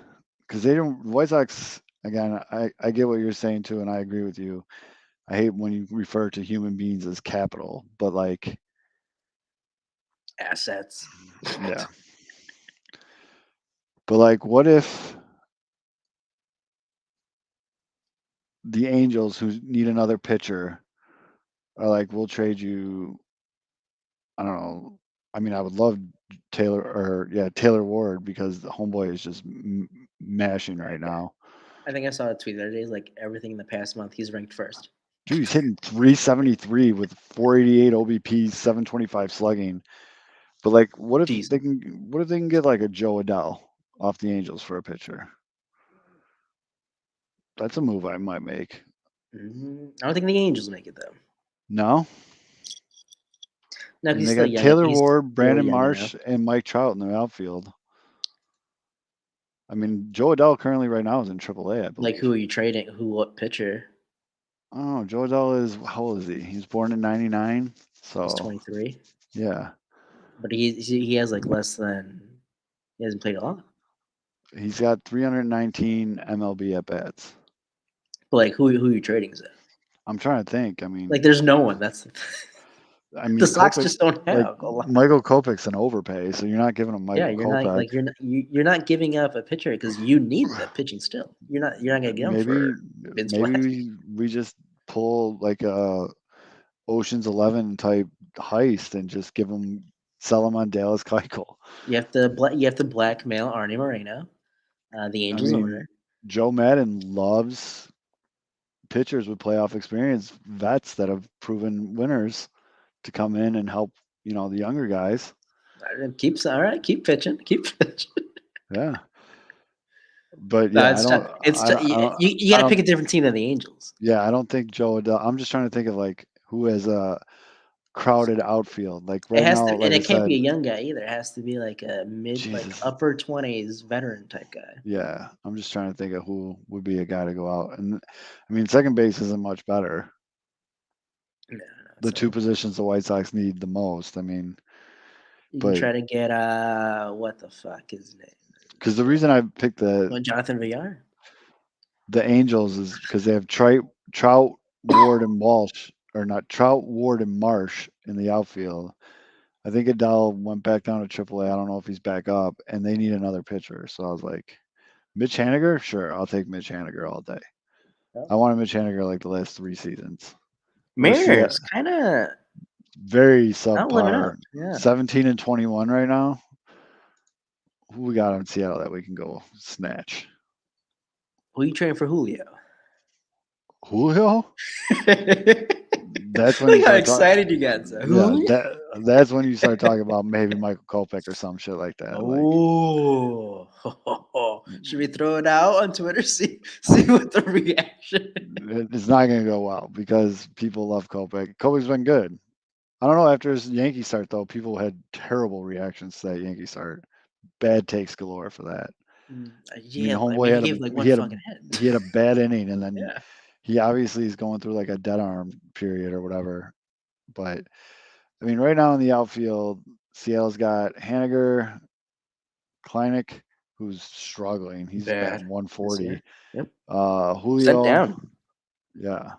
because they don't. White Sox again. I get what you're saying too, and I agree with you. I hate when you refer to human beings as capital, but like, Assets. yeah. But like, what if the Angels, who need another pitcher, are like, we'll trade you. I don't know. I mean, I would love Taylor Ward because the homeboy is just mashing right now. I think I saw a tweet the other day. Like everything in the past month, he's ranked first. Dude, he's hitting 373 with 488 OBP, 725 slugging. But like, what if Jeez. they can get like a Joe Adele off the Angels for a pitcher? That's a move I might make. I don't think the Angels make it though. No, No, and because he's they still got young. Taylor He's Ward, still Brandon young Marsh, enough. and Mike Trout in the outfield. I mean, Joe Adele currently right now is in AAA, I believe. Like, who are you trading? What pitcher? Oh, Joe Adele is how old is he? He was born in '99, so He's 23, yeah, but he has like less than he hasn't played a lot. he's got 319 MLB at bats. But like, who are you trading? Is it? I'm trying to think. I mean, Like, there's no one. That's the Sox Kopech, just don't like have a lot. Michael Kopech's an overpay, so you're not giving him Yeah, Michael you're not Kopech. like you're not giving up a pitcher because you need the pitching still. You're not gonna get him for Vince Maybe we just pull like a Ocean's 11 type heist and just sell him on Dallas Keuchel. You have to blackmail Arnie Moreno, the I Angels mean, owner. Joe Madden loves pitchers with playoff experience, vets that have proven winners to come in and help, the younger guys. Keep pitching, keep pitching. Yeah. But yeah, It's tough. You got to pick a different team than the Angels. Yeah, I don't think Joe Adele. I'm just trying to think of like who has a crowded outfield. Like right now, like and I it can't said, be a young guy either. It has to be like a like Jesus. upper 20s veteran type guy. Yeah, I'm just trying to think of who would be a guy to go out. And I mean, second base isn't much better. No, The two positions the White Sox need the most. I mean, you can try to get what the fuck is his name? Because the reason I picked Jonathan Villar. The Angels is because they have Trout, Ward, and Walsh, or not Trout, Ward, and Marsh in the outfield. I think Adele went back down to AAA. I don't know if he's back up, and they need another pitcher. So I was like, Mitch Haniger? Sure, I'll take Mitch Haniger all day. Oh. I wanted Mitch Haniger like the last 3 seasons. Mariners kind of very not living subpar. up. Yeah. 17 and 21 right now. Who we got in Seattle that we can go snatch? Who are you trading for Julio? Julio? That's when Look how excited you got. Yeah, that's when you start talking about maybe Michael Kopech or some shit like that. Oh, should we throw it out on Twitter? See what the reaction. It's not going to go well because people love Kopech. Kopech's been good. I don't know. After his Yankee start, though, people had terrible reactions to that Yankee start. Bad takes galore for that. Yeah, homeboy he gave like one fucking hit. He had a bad inning, and then Yeah. he obviously is going through like a dead arm period or whatever. But I mean, right now in the outfield, Seattle's got Haniger, Kleinek, who's struggling. He's Bad batting this 140. year. Yep. Julio. Sent down. Yeah.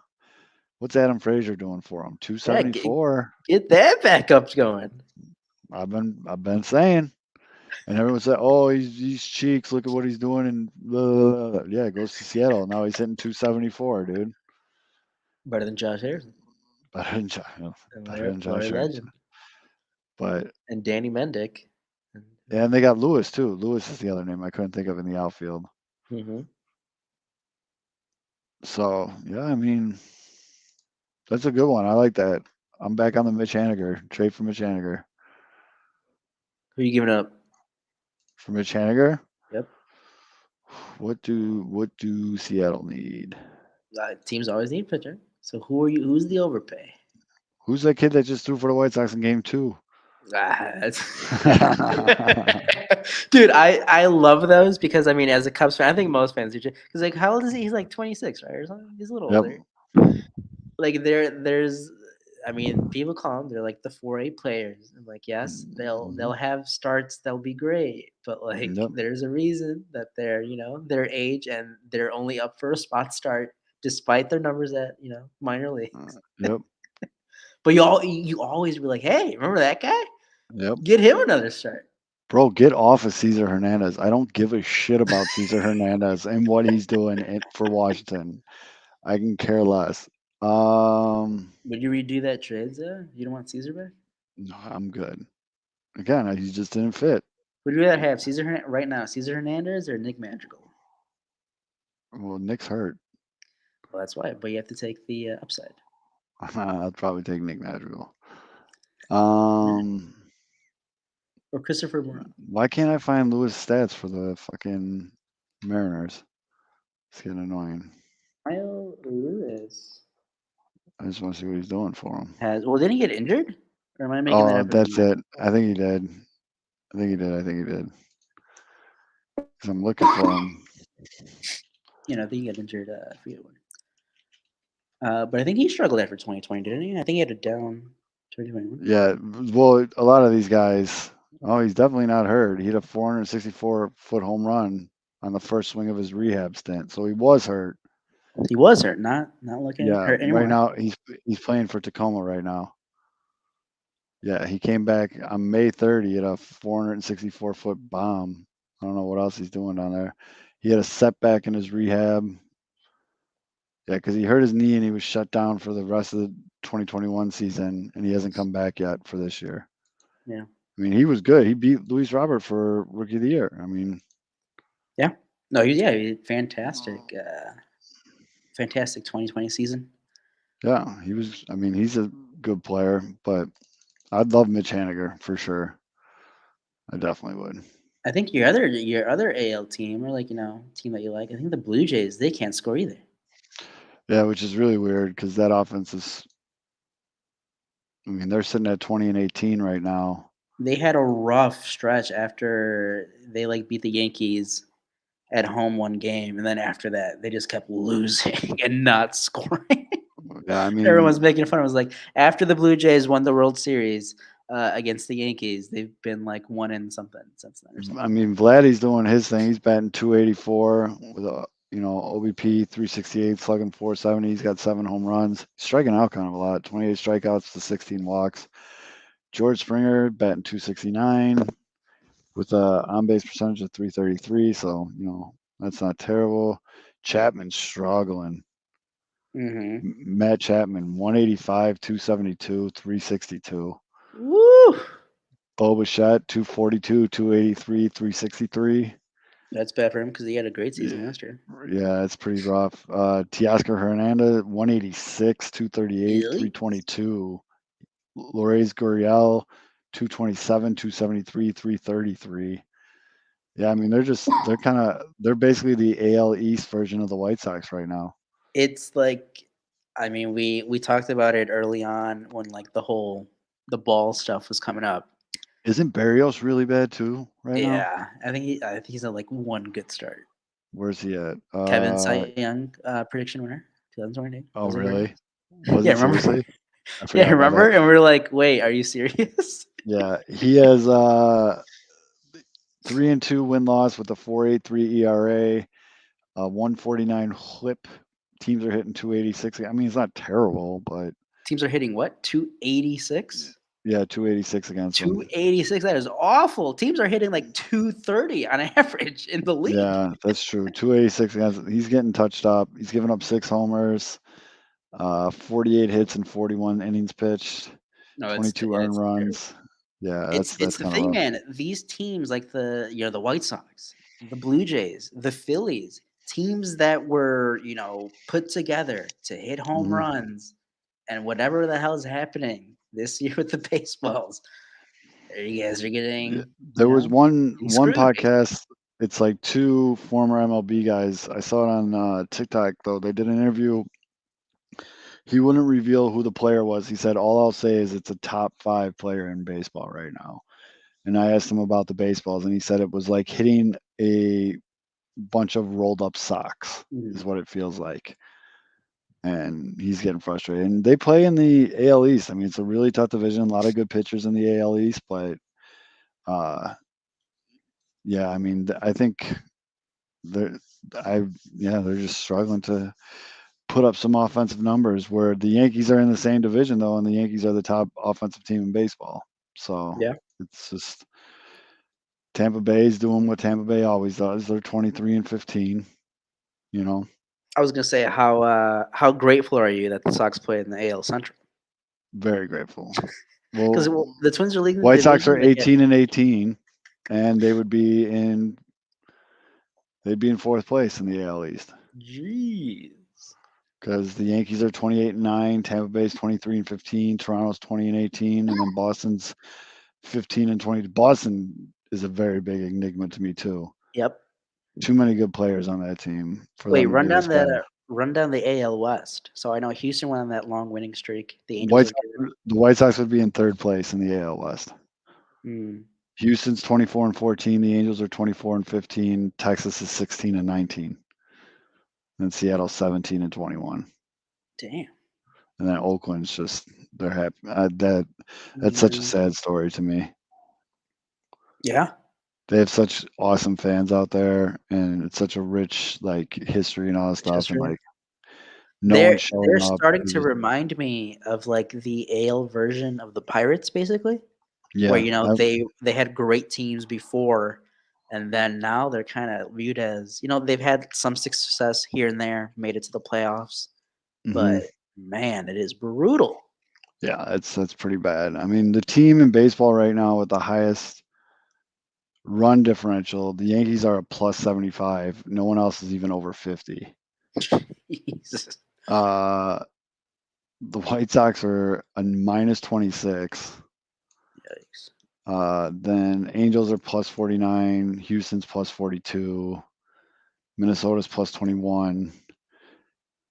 What's Adam Frazier doing for him? Yeah, 274. get that backup going. I've been saying. And everyone said, "Oh, he's cheeks. Look at what he's doing." And blah, blah, blah. Yeah, goes to Seattle. Now he's hitting 274, dude. Better than Josh Harrison. Better than Josh Larry Harrison. Legend. But And Danny Mendick. and they got Lewis too. Lewis is the other name I couldn't think of in the outfield. Mm-hmm. So yeah, I mean, that's a good one. I like that. I'm back on the Mitch Haniger trade for Mitch Haniger. Who are you giving up? For Mitch Haniger, Yep. what do Seattle need? Teams always need pitcher. So who's the overpay? Who's that kid that just threw for the White Sox in Game 2? Dude, I love those because I mean, as a Cubs fan, I think most fans do. Because like, how old is he? He's like 26, right, or something. He's a little Yep. older. Like there's, I mean, people call them. They're like the 4A players. And like, yes, they'll have starts. They'll be great, but like, Yep. there's a reason that they're their age and they're only up for a spot start despite their numbers at minor leagues. Yep. But you always be like, hey, remember that guy? Yep. Get him another start. Bro, get off of Cesar Hernandez. I don't give a shit about Cesar Hernandez and what he's doing for Washington. I can care less. Would you redo that trade, though? You don't want Caesar back? No, I'm good. Again, he just didn't fit. Would you rather have right now, Cesar Hernandez or Nick Madrigal? Well, Nick's hurt. Well, that's why. But you have to take the upside. I'd probably take Nick Madrigal. Or Christopher Morel. Why can't I find Lewis stats for the fucking Mariners? It's getting annoying. Kyle Lewis I just want to see what he's doing for him. well, didn't he get injured? Or am I making that up? That's it. I think he did. I think he did. Because I'm looking for him. I think he got injured. I forget when. But I think he struggled after 2020, didn't he? I think he had a down 2021. Yeah. Well, a lot of these guys. Oh, he's definitely not hurt. He had a 464-foot home run on the first swing of his rehab stint, so he was hurt. He was hurt, not looking hurt anymore. Right now he's playing for Tacoma right now. Yeah, he came back on May 3rd. He had a 464-foot bomb. I don't know what else he's doing down there. He had a setback in his rehab. Yeah, because he hurt his knee and he was shut down for the rest of the 2021 season, and he hasn't come back yet for this year. Yeah. I mean, he was good. He beat Luis Robert for Rookie of the Year. I mean. Yeah. No, he's fantastic. Fantastic 2020 season. Yeah, he was. I mean, he's a good player, but I'd love Mitch Haniger for sure. I definitely would. I think your other AL team, or team that you like, I think the Blue Jays, they can't score either. Yeah, which is really weird because that offense is. I mean, they're sitting at 20-18 right now. They had a rough stretch after they beat the Yankees at home one game, and then after that, they just kept losing and not scoring. Yeah, I mean, everyone's making fun. It was like after the Blue Jays won the World Series against the Yankees, they've been 1 something since then. Or something. I mean, Vladdy's doing his thing. He's batting 284 with a OBP 368, slugging 470. He's got 7 home runs, striking out kind of a lot. 28 strikeouts to 16 walks. George Springer batting 269 with a on-base percentage of 333. So that's not terrible. Chapman's struggling. Mm-hmm. Matt Chapman 185, 272, 362. Woo! Bo Bichette 242, 283, 363. That's bad for him because he had a great season last year. Yeah, it's pretty rough. Teoscar Hernandez 186, 238, 322. Lourdes Gurriel 227, 273, 333. Yeah, I mean they're basically the AL East version of the White Sox right now. It's I mean, we talked about it early on when the ball stuff was coming up. Isn't Barrios really bad too right now? Yeah, I think he's at one good start. Where's he at? Kevin Cy Young prediction winner 2020. Oh, really? Yeah, remember? I Yeah, forgot about remember? that. And we're like, wait, are you serious? Yeah, he has 3-2 win-loss with a 4.83 ERA, 149 WHIP. Teams are hitting 286. I mean, it's not terrible, but Teams are hitting what? 286? yeah, 286 against them. 286. That is awful. Teams are hitting like 230 on average in the league. Yeah, that's true. 286 against. He's getting touched up. He's given up 6 homers, 48 hits and 41 innings pitched, No, 22 earned it's terrible. runs. Yeah, It's that's the kind of thing, rough. man. These teams like the White Sox, the Blue Jays, the Phillies, teams that were put together to hit home Mhm. runs, and whatever the hell is happening this year with the baseballs, you guys are Yeah, getting there was one getting screwed. Basically. podcast. It's like 2 former MLB guys. I saw it on TikTok though. They did an interview. He wouldn't reveal who the player was. He said, "All I'll say is it's a top 5 player in baseball right now." And I asked him about the baseballs, and he said it was like hitting a bunch of rolled up socks Mhm. is what it feels like. And he's getting frustrated. And they play in the AL East. I mean, it's a really tough division. A lot of good pitchers in the AL East, but yeah, I mean, I think they're they're just struggling to put up some offensive numbers. Where the Yankees are in the same division though, and the Yankees are the top offensive team in baseball. So Yeah. it's just Tampa Bay is doing what Tampa Bay always does. They're 23-15. You know, I was gonna say how grateful are you that the Sox play in the AL Central? very grateful. Because Well, the Twins are leading the White Sox are division. They get 18-18, and they'd be in 4th place in the AL East jeez. because the Yankees are 28-9, Tampa Bay's 23-15, Toronto's 20-18, and then Boston's 15-20. Boston is a very big enigma to me too. Yep. Too many good players on that team for Wait, them to be this bad. run down the AL West. So I know Houston went on that long winning streak. The Angels White are good. the White Sox would be in 3rd place in the AL West. Hmm. Houston's 24-14. The Angels are 24-15. Texas is 16-19. And Seattle's 17-21. Damn. And then Oakland's just they're happy. That's such a Mhm. sad story to me. Yeah. They have such awesome fans out there, and it's such a rich like history and all that stuff. And History. like no one's They're showing up. starting They're to just, remind me of like the AL version of the Pirates, basically. Where yeah, they had great teams before, and then now they're kind of viewed as they've had some success here and there, made it to the playoffs, but mhm. man, it is brutal. Yeah, that's pretty bad. I mean, the team in baseball right now with the highest run differential, the Yankees are a plus 75. No one else is even over 50. Jesus. Uh, the White Sox are a minus 26. Yikes. Then Angels are plus 49. Houston's plus 42. Minnesota's plus 21.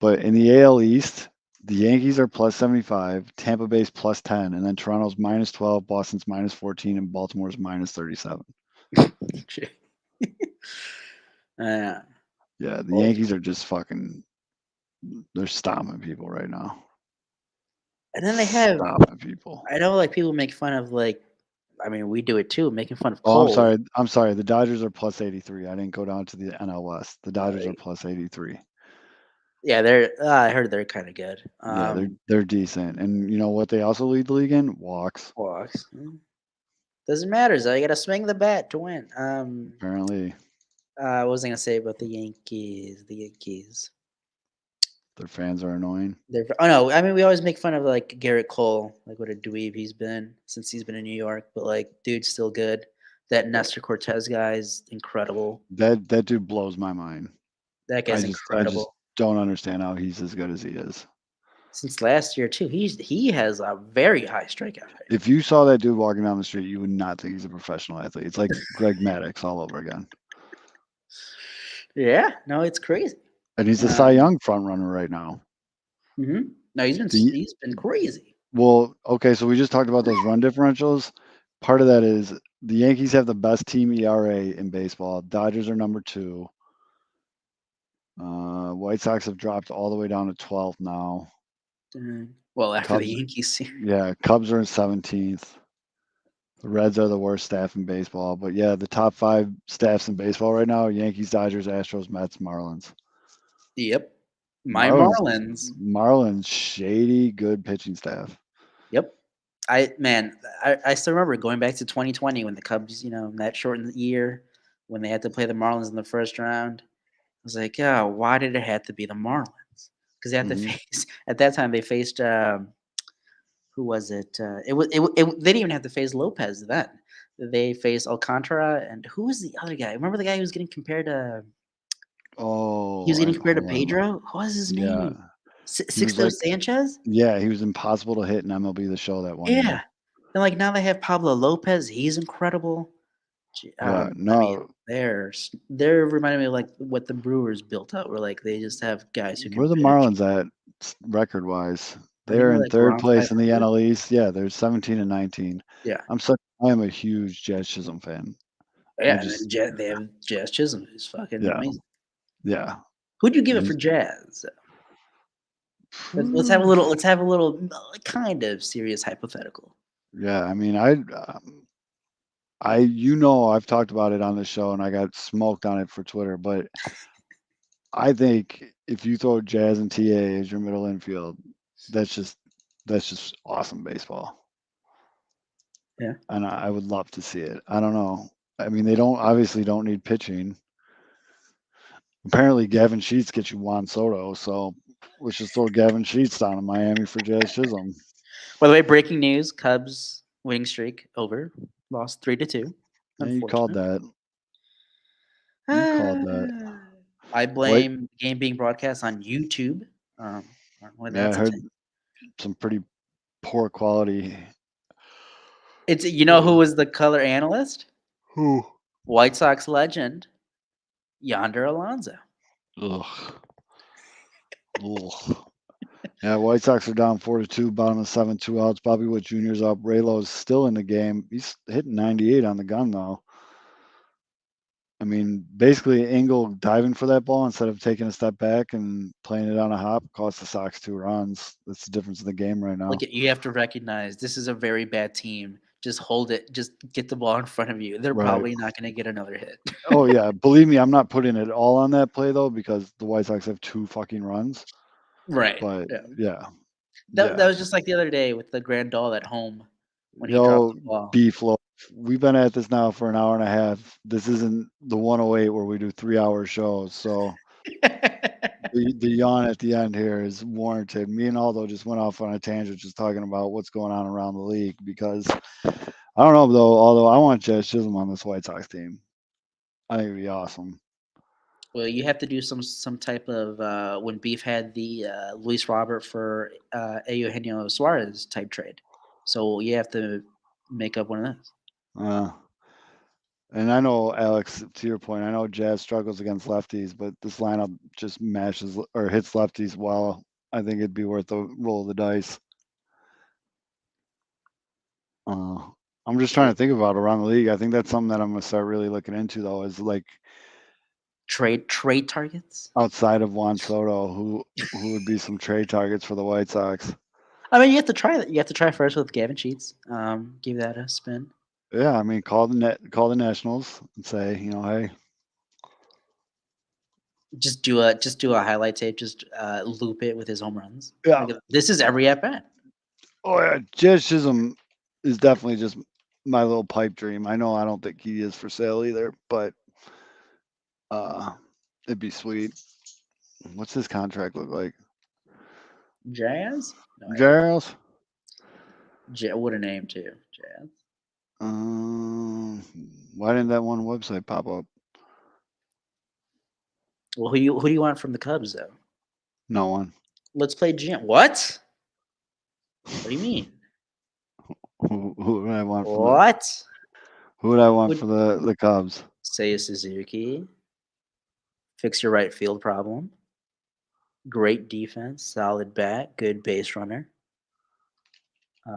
But in the AL East, the Yankees are plus 75. Tampa Bay's plus 10. And then Toronto's minus 12. Boston's minus 14. And Baltimore's minus 37. Yeah. Yeah, the Yankees are just fucking. They're stomping people right now. And then they have, Stomping people. I know like people make fun of I mean, we do it too, making fun of Oh, I'm Cole. sorry. I'm sorry. The Dodgers are plus 83. I didn't go down to the NL West. The Dodgers are plus 83. Yeah, they're. I heard they're kind of good. Yeah, they're decent. And you know what? They also lead the league in walks. Walks. Doesn't matter. So you got to swing the bat to win. Apparently, What was I gonna say about the Yankees? The Yankees. their fans are annoying. Oh no, I mean we always make fun of like Garrett Cole, like what a dweeb he's been since he's been in New York, but like dude's still good. That Nestor Cortez guy is incredible. That dude blows my mind. That guy's I just incredible. don't understand how he's as good as he is. Since last year too, he has a very high strikeout rate. If you saw that dude walking down the street, you would not think he's a professional athlete. It's like Greg Maddux all over again. Yeah, no, it's crazy. And he's the Cy Young front runner right now. No, he's been crazy. Well, okay, so we just talked about those run differentials. Part of that is the Yankees have the best team ERA in baseball. Dodgers are number 2. White Sox have dropped all the way down to 12th now. Well, after the Cubs, Yankees series. yeah, Cubs are in 17th. The Reds are the worst staff in baseball, but yeah, the top 5 staffs in baseball right now: Yankees, Dodgers, Astros, Mets, Marlins. Yep. My Marlins, Marlins. Marlins, shady, good pitching staff. Yep. I still remember going back to 2020 when the Cubs, in that shortened year when they had to play the Marlins in the first round. I was like, yeah, why did it have to be the Marlins? Because they had to Mhm. face at that time they faced who was it? They didn't even have to face Lopez then. They faced Alcantara and who was the other guy? Remember the guy who was getting compared to? He was Oh, getting compared to hold on. Pedro. What was his Yeah, name? he was Sixto like, Sanchez. yeah, he was impossible to hit in MLB The Show that one Yeah, year. and like now they have Pablo Lopez. He's incredible. Yeah, I mean, no, they're reminding me of like what the Brewers built up, where like they just have guys who can where the pitch. Marlins at record wise? I think They're they're in like third around place in the 500. NL East. Yeah, they're 17 and 19. Yeah, I am a huge Jazz Chisholm fan. I yeah, and just, then they have Jazz Chisholm, who's fucking yeah, amazing. yeah. Who'd you give it for He's, Jazz? Let's have a little. Let's have a little kind of serious hypothetical. yeah. I mean, I've talked about it on the show and I got smoked on it for Twitter, but I think if you throw Jazz and TA as your middle infield, that's just awesome baseball. Yeah. And I would love to see it. I don't know. I mean, they don't need pitching. Apparently, Gavin Sheets gets you Juan Soto, so let's just throw Gavin Sheets down in Miami for Jazz Chisholm. By the way, breaking news: Cubs winning streak over. Lost 3-2. Yeah, you called Unfortunate. that. You called that. I Wait, blame the game being broadcast on YouTube. I don't know why yeah, I that's a heard thing. some pretty poor quality. It's who was the color analyst? Who? White Sox legend, Yonder Alonso. Ugh. Ugh. Yeah, White Sox are down 4-2, bottom of 7, 2 outs. Bobby Witt Jr.'s up. Raylo's still in the game. He's hitting 98 on the gun though. I mean, basically, Engel diving for that ball instead of taking a step back and playing it on a hop cost the Sox 2 runs. That's the difference in the game right now. Like you have to recognize this is a very bad team. Just hold it. Just get the ball in front of you. They're Right. probably not going to get another hit. Oh yeah, believe me, I'm not putting it all on that play though because the White Sox have 2 fucking runs. Right. But Yeah. yeah, That yeah. was just like the other day with the Grandal at home when he dropped Yo, the ball. B-Flow. We've been at this now for an hour and a half. This isn't the 108 where we do 3-hour shows. So the yawn at the end here is warranted. Me and Aldo just went off on a tangent just talking about what's going on around the league because I don't know though, although I want Jazz Chisholm on this White Sox team. I think it'd be awesome. Well, you have to do some type of when Beef had the Luis Robert for Eugenio Suarez type trade. So you have to make up one of those. And I know, Alex, to your point, I know Jazz struggles against lefties, but this lineup just mashes or hits lefties well. I think it'd be worth a roll of the dice. I'm just trying to think about around the league. I think that's something that I'm gonna start really looking into though, is like Trade targets. outside of Juan Soto, who would be some trade targets for the White Sox. I mean, you have to try that. You have to try first with Gavin Sheets. Give that a spin. Yeah, I mean, call the Nationals and say, hey, Just do a highlight tape. Just loop it with his home runs. yeah, Like, this is every at bat. oh yeah, Jazz Chisholm is definitely just my little pipe dream. I know I don't think he is for sale either, but it'd be sweet. What's his contract look like? Jazz. No, Gerald? what a name too. Jazz. Why didn't that one website pop up? Well, who do you want from the Cubs though? No one. Let's play Jim. What? What do you mean? Who would I want for What? who would I want for the Cubs? Seiya Suzuki. Fix your right field problem. Great defense, solid bat, good base runner.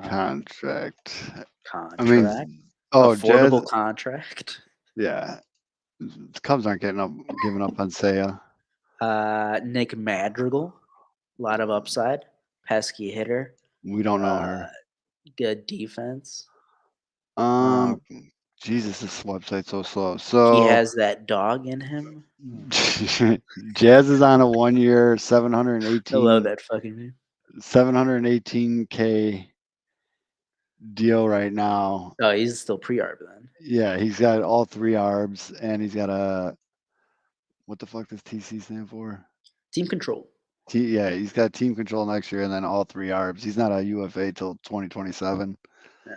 Contract. Contract. I mean, affordable Jazz. contract. Yeah, the Cubs aren't giving up on Seiya. Nick Madrigal, a lot of upside, pesky hitter. We don't know her. Good defense. Jesus, this website's so slow. He So has that dog in him. Jazz is on a 1 year, I love 718 that fucking name. 718K deal right now. Oh, he's still pre-arb then. Yeah, he's got all 3 arbs, and he's got a what the fuck does TC stand for? Team control. Yeah, he's got team control next year, and then all 3 arbs. He's not a UFA till 2027. Yeah.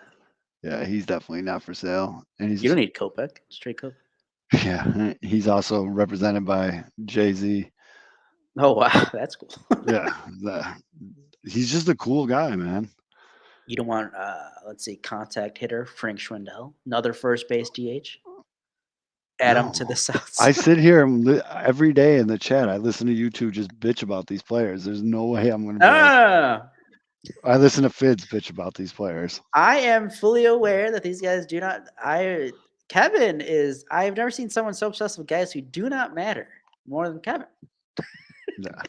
Yeah, he's definitely not for sale. And he's You don't need Kopech. Straight Kopech. yeah, he's also represented by Jay-Z. Oh wow, that's cool. Yeah, he's just a cool guy, man. You don't want, let's see, contact hitter Frank Schwindel, another first base DH. Add him to the South I Side. sit here every day in the chat. I listen to you two just bitch about these players. There's no way I'm going to be like, I listen to Fids bitch about these players. I am fully aware that these guys do not. Kevin is. I've never seen someone so obsessed with guys who do not matter more than Kevin. Yeah.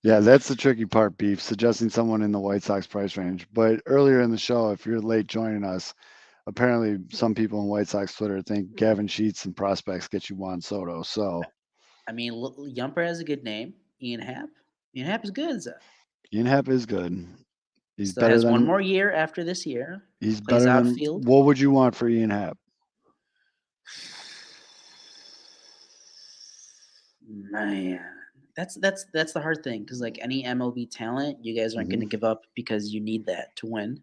Yeah, that's the tricky part, Beef, suggesting someone in the White Sox price range. But earlier in the show, if you're late joining us, apparently some people in White Sox Twitter think Gavin Sheets and prospects get you Juan Soto. So I mean, Yumper has a good name. Ian Happ. Ian Happ is good. Ian Happ is good. He's Still better has than one more year after this year. He's Plays better than outfield. what would you want for Ian Happ? Man, that's the hard thing because like any MLB talent, you guys aren't going to give up because you need that to win.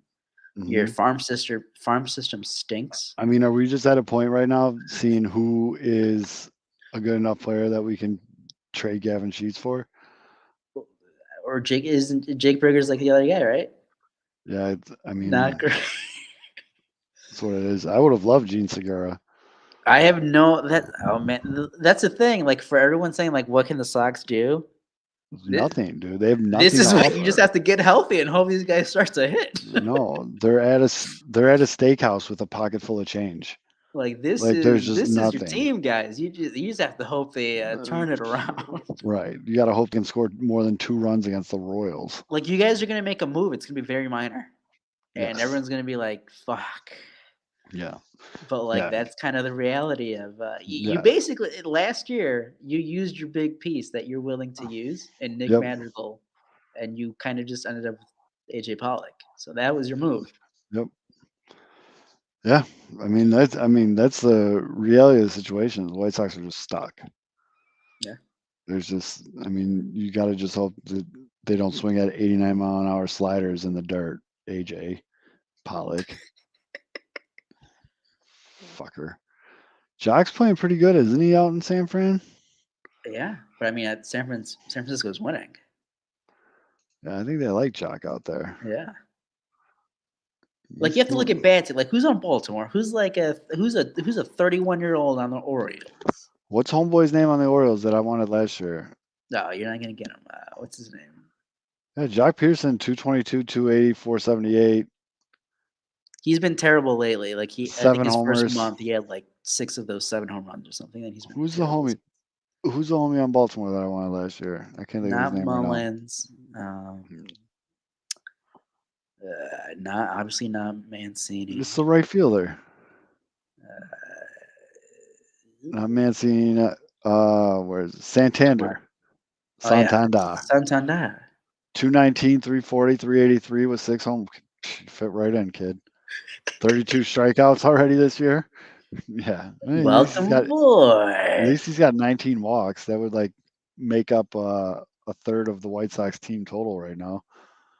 Your farm system stinks. I mean, are we just at a point right now seeing who is a good enough player that we can trade Gavin Sheets for? Or Jake Brigger's like the other guy, right? Yeah, I mean, Not great. That's what it is. I would have loved Gene Segura. I have oh man, that's the thing. Like for everyone saying like, what can the Sox do? Nothing, dude. They have nothing. This is what you just have to get healthy and hope these guys start to hit. No, they're at a steakhouse with a pocket full of change. Like this there's is just nothing. your team, guys. You just have to hope they turn it around. Right. You got to hope they can score more than 2 runs against the Royals. Like you guys are gonna make a move. It's gonna be very minor, and everyone's gonna be like, "Fuck." Yeah. But like that's kind of the reality of you basically last year you used your big piece that you're willing to use in Nick Madrigal, and you kind of just ended up with AJ Pollock. So that was your move. Yep. Yeah, I mean that's the reality of the situation. The White Sox are just stuck. Yeah. There's just, I mean, you got to just hope that they don't swing at 89-mile-an-hour sliders in the dirt. AJ Pollock. Fucker. Jock's playing pretty good, isn't he, out in San Fran? Yeah, but I mean, San Francisco's winning. Yeah, I think they like Jock out there. Yeah. Like you have to look at bad teams. Like who's on Baltimore? Who's like who's a 31-year-old on the Orioles? What's homeboy's name on the Orioles that I wanted last year? No, you're not gonna get him. What's his name? Yeah, Jock Peterson, 222, 280, 478. He's been terrible lately. Like I think his homers. First month he had like 6 of those 7 home runs or something. And he's been Who's the homie? Who's the homie on Baltimore that I wanted last year? I can't think of his name Mullins. right now. Obviously not Mancini. It's the right fielder. Not Mancini. Where's it? Santander? Santander. 219, 340, 383 with 6 home. Fit right in, kid. 32 strikeouts already this year. Yeah. Welcome aboard. At least he's got 19 walks. That would like make up a third of the White Sox team total right now.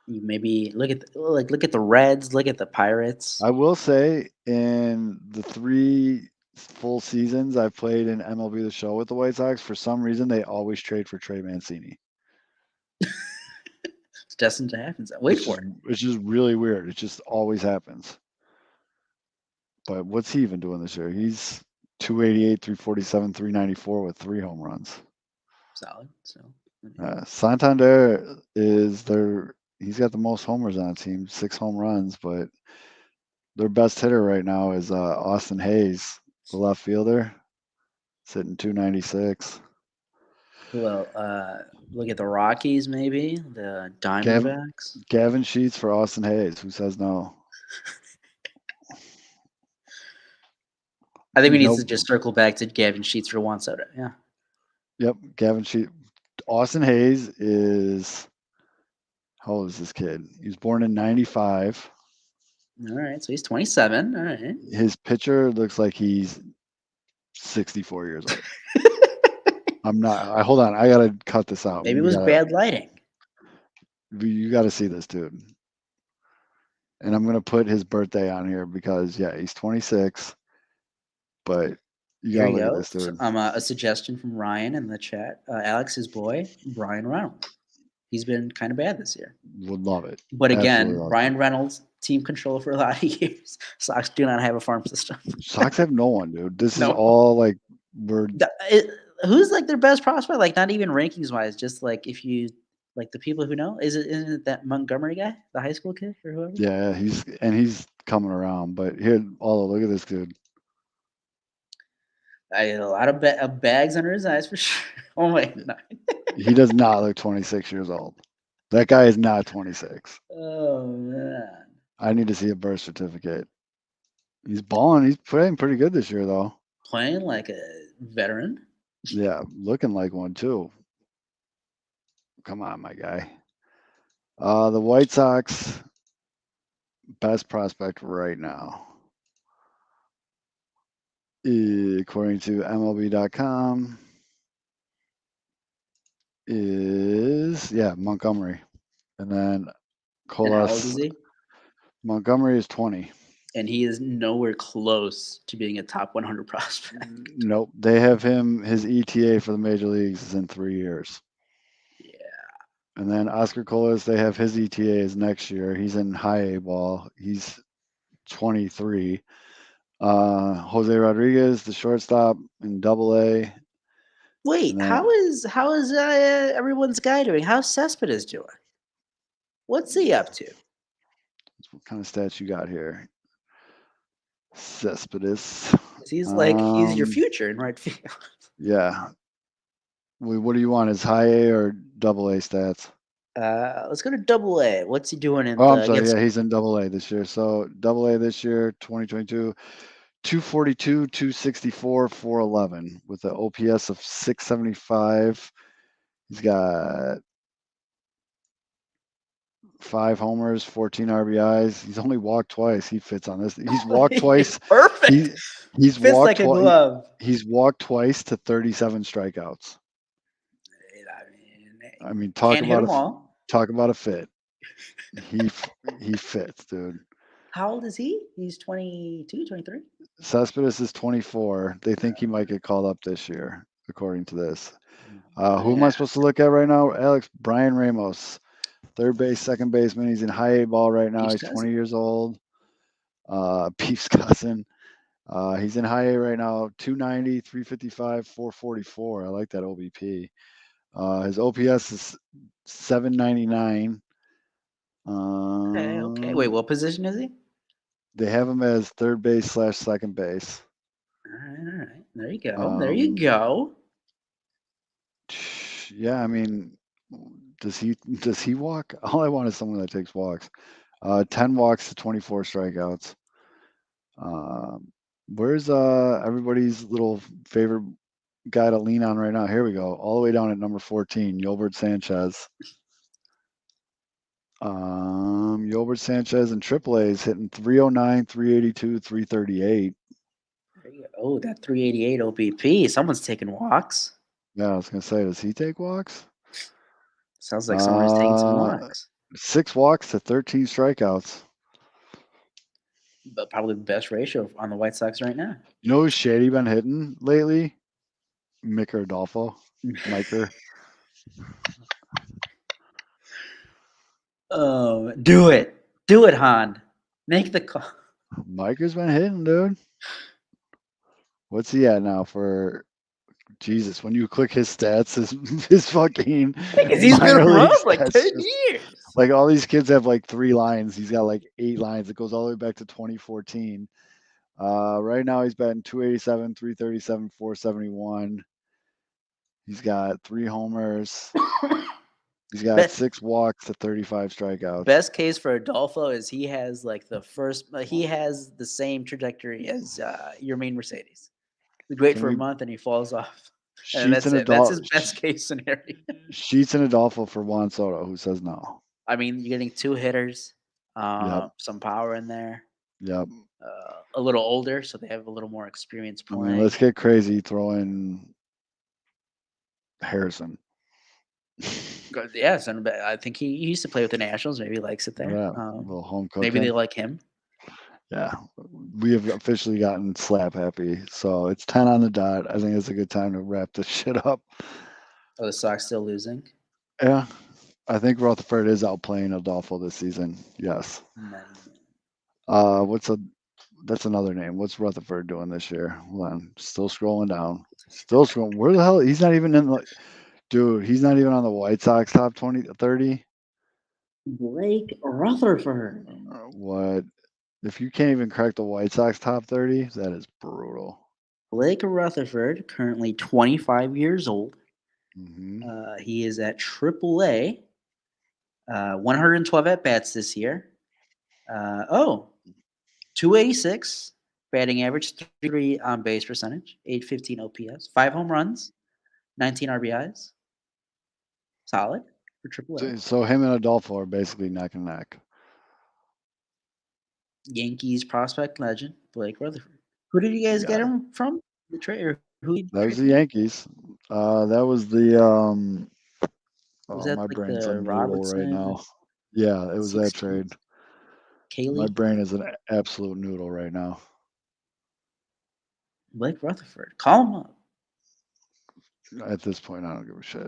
You maybe look at the Reds, look at the Pirates. I will say in the 3 full seasons I've played in MLB The Show with the White Sox, for some reason they always trade for Trey Mancini. It's destined to happen. Wait for it. It's just really weird. It just always happens. But what's he even doing this year? He's 288, 347, 394 with 3 home runs. Solid. So Santander is he's got the most homers on the team, 6 home runs, but their best hitter right now is Austin Hayes, the left fielder, sitting 296. Well, look at the Rockies, maybe the Diamondbacks. Gavin Sheets for Austin Hayes. Who says no? I think we need Nope. to just circle back to Gavin Sheets for Juan Soto. Yeah. Yep. Gavin Sheets. Austin Hayes is. How old is this kid? He was born in '95. All right. So he's 27. All right. His pitcher looks like he's 64 years old. I'm not. Hold on. I gotta cut this out. Maybe it was bad lighting. You got to see this dude. And I'm gonna put his birthday on here because he's 26. But you Here gotta you look at go. this dude. A suggestion from Ryan in the chat. Alex's boy, Brian Reynolds. He's been kind of bad this year. Would love it. But again, Absolutely love Brian Reynolds, team control for a lot of years. Sox do not have a farm system. Sox have no one, dude. This No. is all like we're. Who's like their best prospect? Like not even rankings wise, just like if you like the people who know. Isn't it that Montgomery guy, the high school kid or whoever? Yeah, he's coming around. But here, look at this dude. I had a lot of bags under his eyes for sure. Oh my god. He does not look 26 years old. That guy is not 26. Oh man. I need to see a birth certificate. He's balling. He's playing pretty good this year, though. Playing like a veteran. Yeah, looking like one too. Come on, my guy. The White Sox best prospect right now, according to MLB.com, is Montgomery, and then And how old is Colas. he? Montgomery is 20. And he is nowhere close to being a top 100 prospect. Nope, they have him. His ETA for the major leagues is in 3 years. Yeah. And then Oscar Colas, they have his ETA is next year. He's in high A ball. He's 23. Jose Rodriguez, the shortstop, in Double A. Wait, how is everyone's guy doing? How's Cespedes doing? What's he up to? What kind of stats you got here? Cespedes. He's like he's your future in right field. Yeah. What do you want? His high A or Double A stats? Let's go to Double A. What's he doing in? I'm sorry. Yeah, he's in Double A this year. So Double A this year, 2022, 242, 264, 411 with an OPS of 675. He's got 5 homers, 14 RBIs. He's only walked twice. He fits on this. He's walked twice. Perfect. He's fits walked like a glove. He's walked twice to 37 strikeouts. I mean, talk about a fit. He fits, dude. How old is he? He's 22, 23? Cespedes is 24. They think he might get called up this year, according to this. Who am I supposed to look at right now? Alex, Brian Ramos, third base, second baseman. He's in high A ball right now. Peeps' He's cousin. 20 years old. Peeps' cousin. He's in high A right now, 290, 355, 444. I like that OBP. His OPS is 799. Okay. Wait, what position is he? They have him as third base / second base. All right. There you go. There you go. Yeah, I mean, does he walk? All I want is someone that takes walks. 10 walks to 24 strikeouts. Where's everybody's little favorite guy to lean on right now? Here we go. All the way down at number 14, Yolbert Sanchez. Yobert Sanchez in AAA is hitting 309, 382, 338. There you go. Oh, that 388 OBP. Someone's taking walks. Yeah, I was gonna say, does he take walks? Sounds like someone's taking some walks. 6 walks to 13 strikeouts. But probably the best ratio on the White Sox right now. You know who's shady been hitting lately? Micker Adolfo. Miker. Oh, do it. Do it, Han. Make the call. Miker's been hitting, dude. What's he at now for Jesus? When you click his stats, his fucking he's been around like 10 years. Like all these kids have like 3 lines. He's got like 8 lines. It goes all the way back to 2014. Right now he's batting 287, 337, 471. He's got 3 homers. He's got Best, 6 walks to 35 strikeouts. best case for Adolfo is he has like he has the same trajectory as your main Mercedes. He's great Can for a we month and he falls off. And Sheets that's and it. That's his Adolfo best case scenario. Sheets and Adolfo for Juan Soto, who says no. I mean, you're getting 2 hitters, Yep. some power in there, Yep. a little older, so they have a little more experience I playing. mean, let's get crazy. Throw in Harrison. Yes, and I think he used to play with the Nationals. Maybe he likes it there. Yeah, a little home cooking. Maybe they like him. Yeah, we have officially gotten slap happy. So it's 10 on the dot. I think it's a good time to wrap this shit up. Oh, the Sox still losing? Yeah, I think Rutherford is outplaying Adolfo this season. Yes. That's another name. What's Rutherford doing this year? Hold on. Still scrolling down. Still scrolling. Where the hell? He's not even in the. Dude, he's not even on the White Sox top 30. Blake Rutherford. What? If you can't even crack the White Sox top 30, that is brutal. Blake Rutherford, currently 25 years old. Mm-hmm. He is at AAA. 112 at bats this year. 286 batting average, 3 on base percentage, 815 OPS, 5 home runs, 19 RBIs. Solid for AAA. So him and Adolfo are basically neck and neck. Yankees prospect legend Blake Rutherford. Who did you guys get him from? The trade or who? That was the Yankees. That was the Was oh, that my like brain's the a noodle Robertson? right now. Yeah, it was that 16? trade. Kaylee? My brain is an absolute noodle right now. Blake Rutherford. Call him up. At this point, I don't give a shit.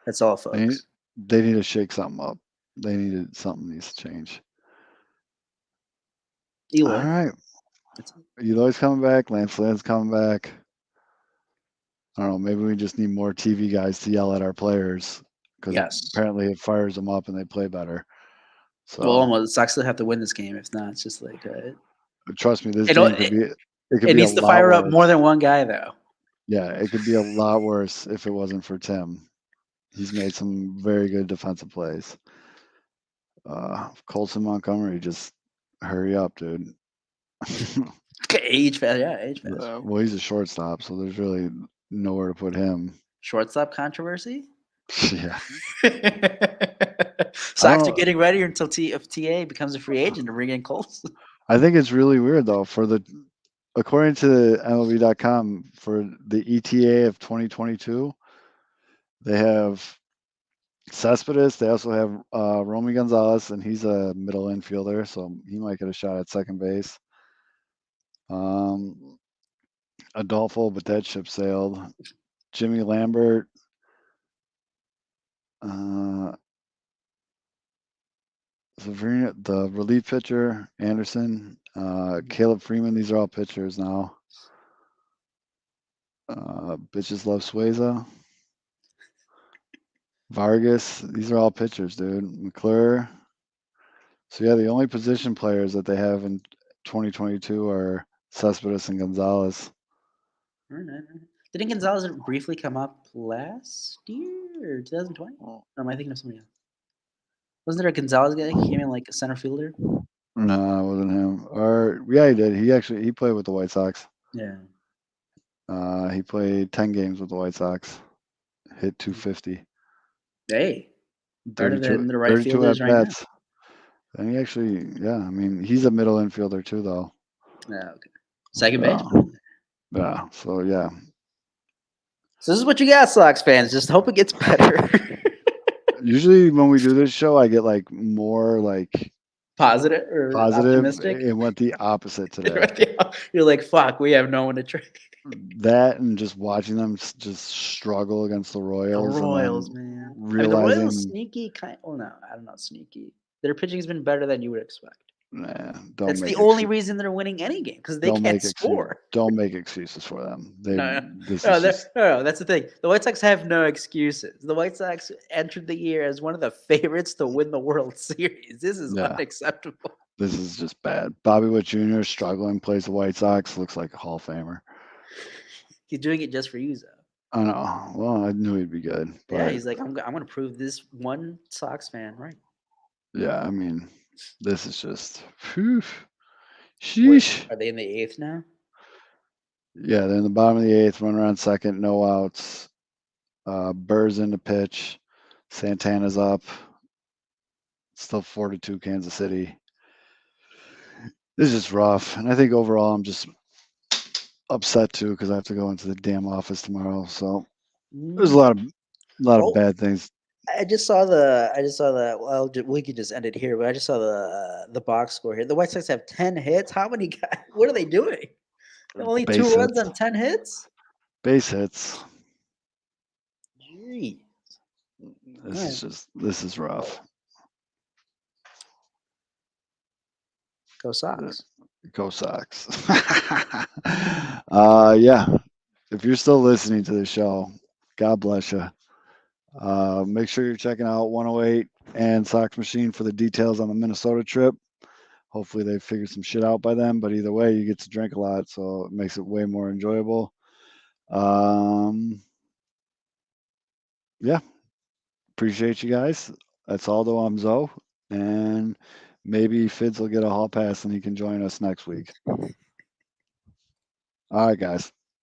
That's all, folks. They need to shake something up. Something needs to change. Eloy. All right. Eloy's coming back. Lance Lynn's coming back. I don't know. Maybe we just need more TV guys to yell at our players because apparently it fires them up and they play better. So well, the Sox still have to win this game. If not, it's just like trust me, this game could be. It needs to fire up more than one guy, though. Yeah, it could be a lot worse if it wasn't for Tim. He's made some very good defensive plays. Colson Montgomery, just hurry up, dude. Age fast. Well, he's a shortstop, so there's really nowhere to put him. Shortstop controversy? Yeah. Sox are getting ready until if TA becomes a free agent to bring in Colson. I think it's really weird, though, according to MLB.com, for the ETA of 2022, they have Cespedes. They also have Romy Gonzalez, and he's a middle infielder, so he might get a shot at second base. Adolfo, but that ship sailed. Jimmy Lambert. The relief pitcher, Anderson. Caleb Freeman. These are all pitchers now. Bitches love Sueza. Vargas. These are all pitchers, dude. McClure. So yeah, the only position players that they have in 2022 are Cespedes and Gonzalez. Didn't Gonzalez briefly come up last year or 2020? Or am I thinking of somebody else? Wasn't there a Gonzalez guy who came in like a center fielder? No, it wasn't him. Or yeah, he did. He played with the White Sox. Yeah. He played 10 games with the White Sox. Hit 250. Hey, better than the right 32 fielders right now. And he actually, yeah, I mean, he's a middle infielder too, though. Yeah, okay. Second base. Yeah. So yeah. So this is what you got, Sox fans. Just hope it gets better. Usually when we do this show, I get like more like positive or optimistic. It went the opposite today. You're like, fuck, we have no one to trade. That and just watching them just struggle against the Royals. The Royals, man. Realizing the Royals sneaky no, I don't know, sneaky. Their pitching has been better than you would expect. Nah, That's the only reason they're winning any game because they can't score. Don't make excuses for them. That's the thing. The White Sox have no excuses. The White Sox entered the year as one of the favorites to win the World Series. This is unacceptable. This is just bad. Bobby Witt Jr. struggling, plays the White Sox, looks like a Hall of Famer. He's doing it just for you, though. I know. Well, I knew he'd be good. But Yeah, he's like, I'm gonna prove this one Sox fan right. yeah, I mean, this is just whew, What sheesh. are they in the eighth now? Yeah, they're in the bottom of the eighth, runner on second, no outs. Burr's in the pitch. Santana's up. Still 4-2 Kansas City. This is just rough. And I think overall I'm just upset too because I have to go into the damn office tomorrow. So there's a lot of Oh, bad things. I just saw the. Well, we could just end it here, but I just saw the box score here. The White Sox have 10 hits. How many guys? What are they doing? Only 2 Base runs hits. on 10 hits. Base hits. Gee, This is rough. go Sox. Go Sox. Yeah. If you're still listening to the show, God bless you. Make sure you're checking out 108 and Sox Machine for the details on the Minnesota trip. Hopefully they figure some shit out by then, but either way, you get to drink a lot, so it makes it way more enjoyable. Yeah. Appreciate you guys. That's all though. I'm Zoe, and maybe Fids will get a hall pass and he can join us next week. All right, guys.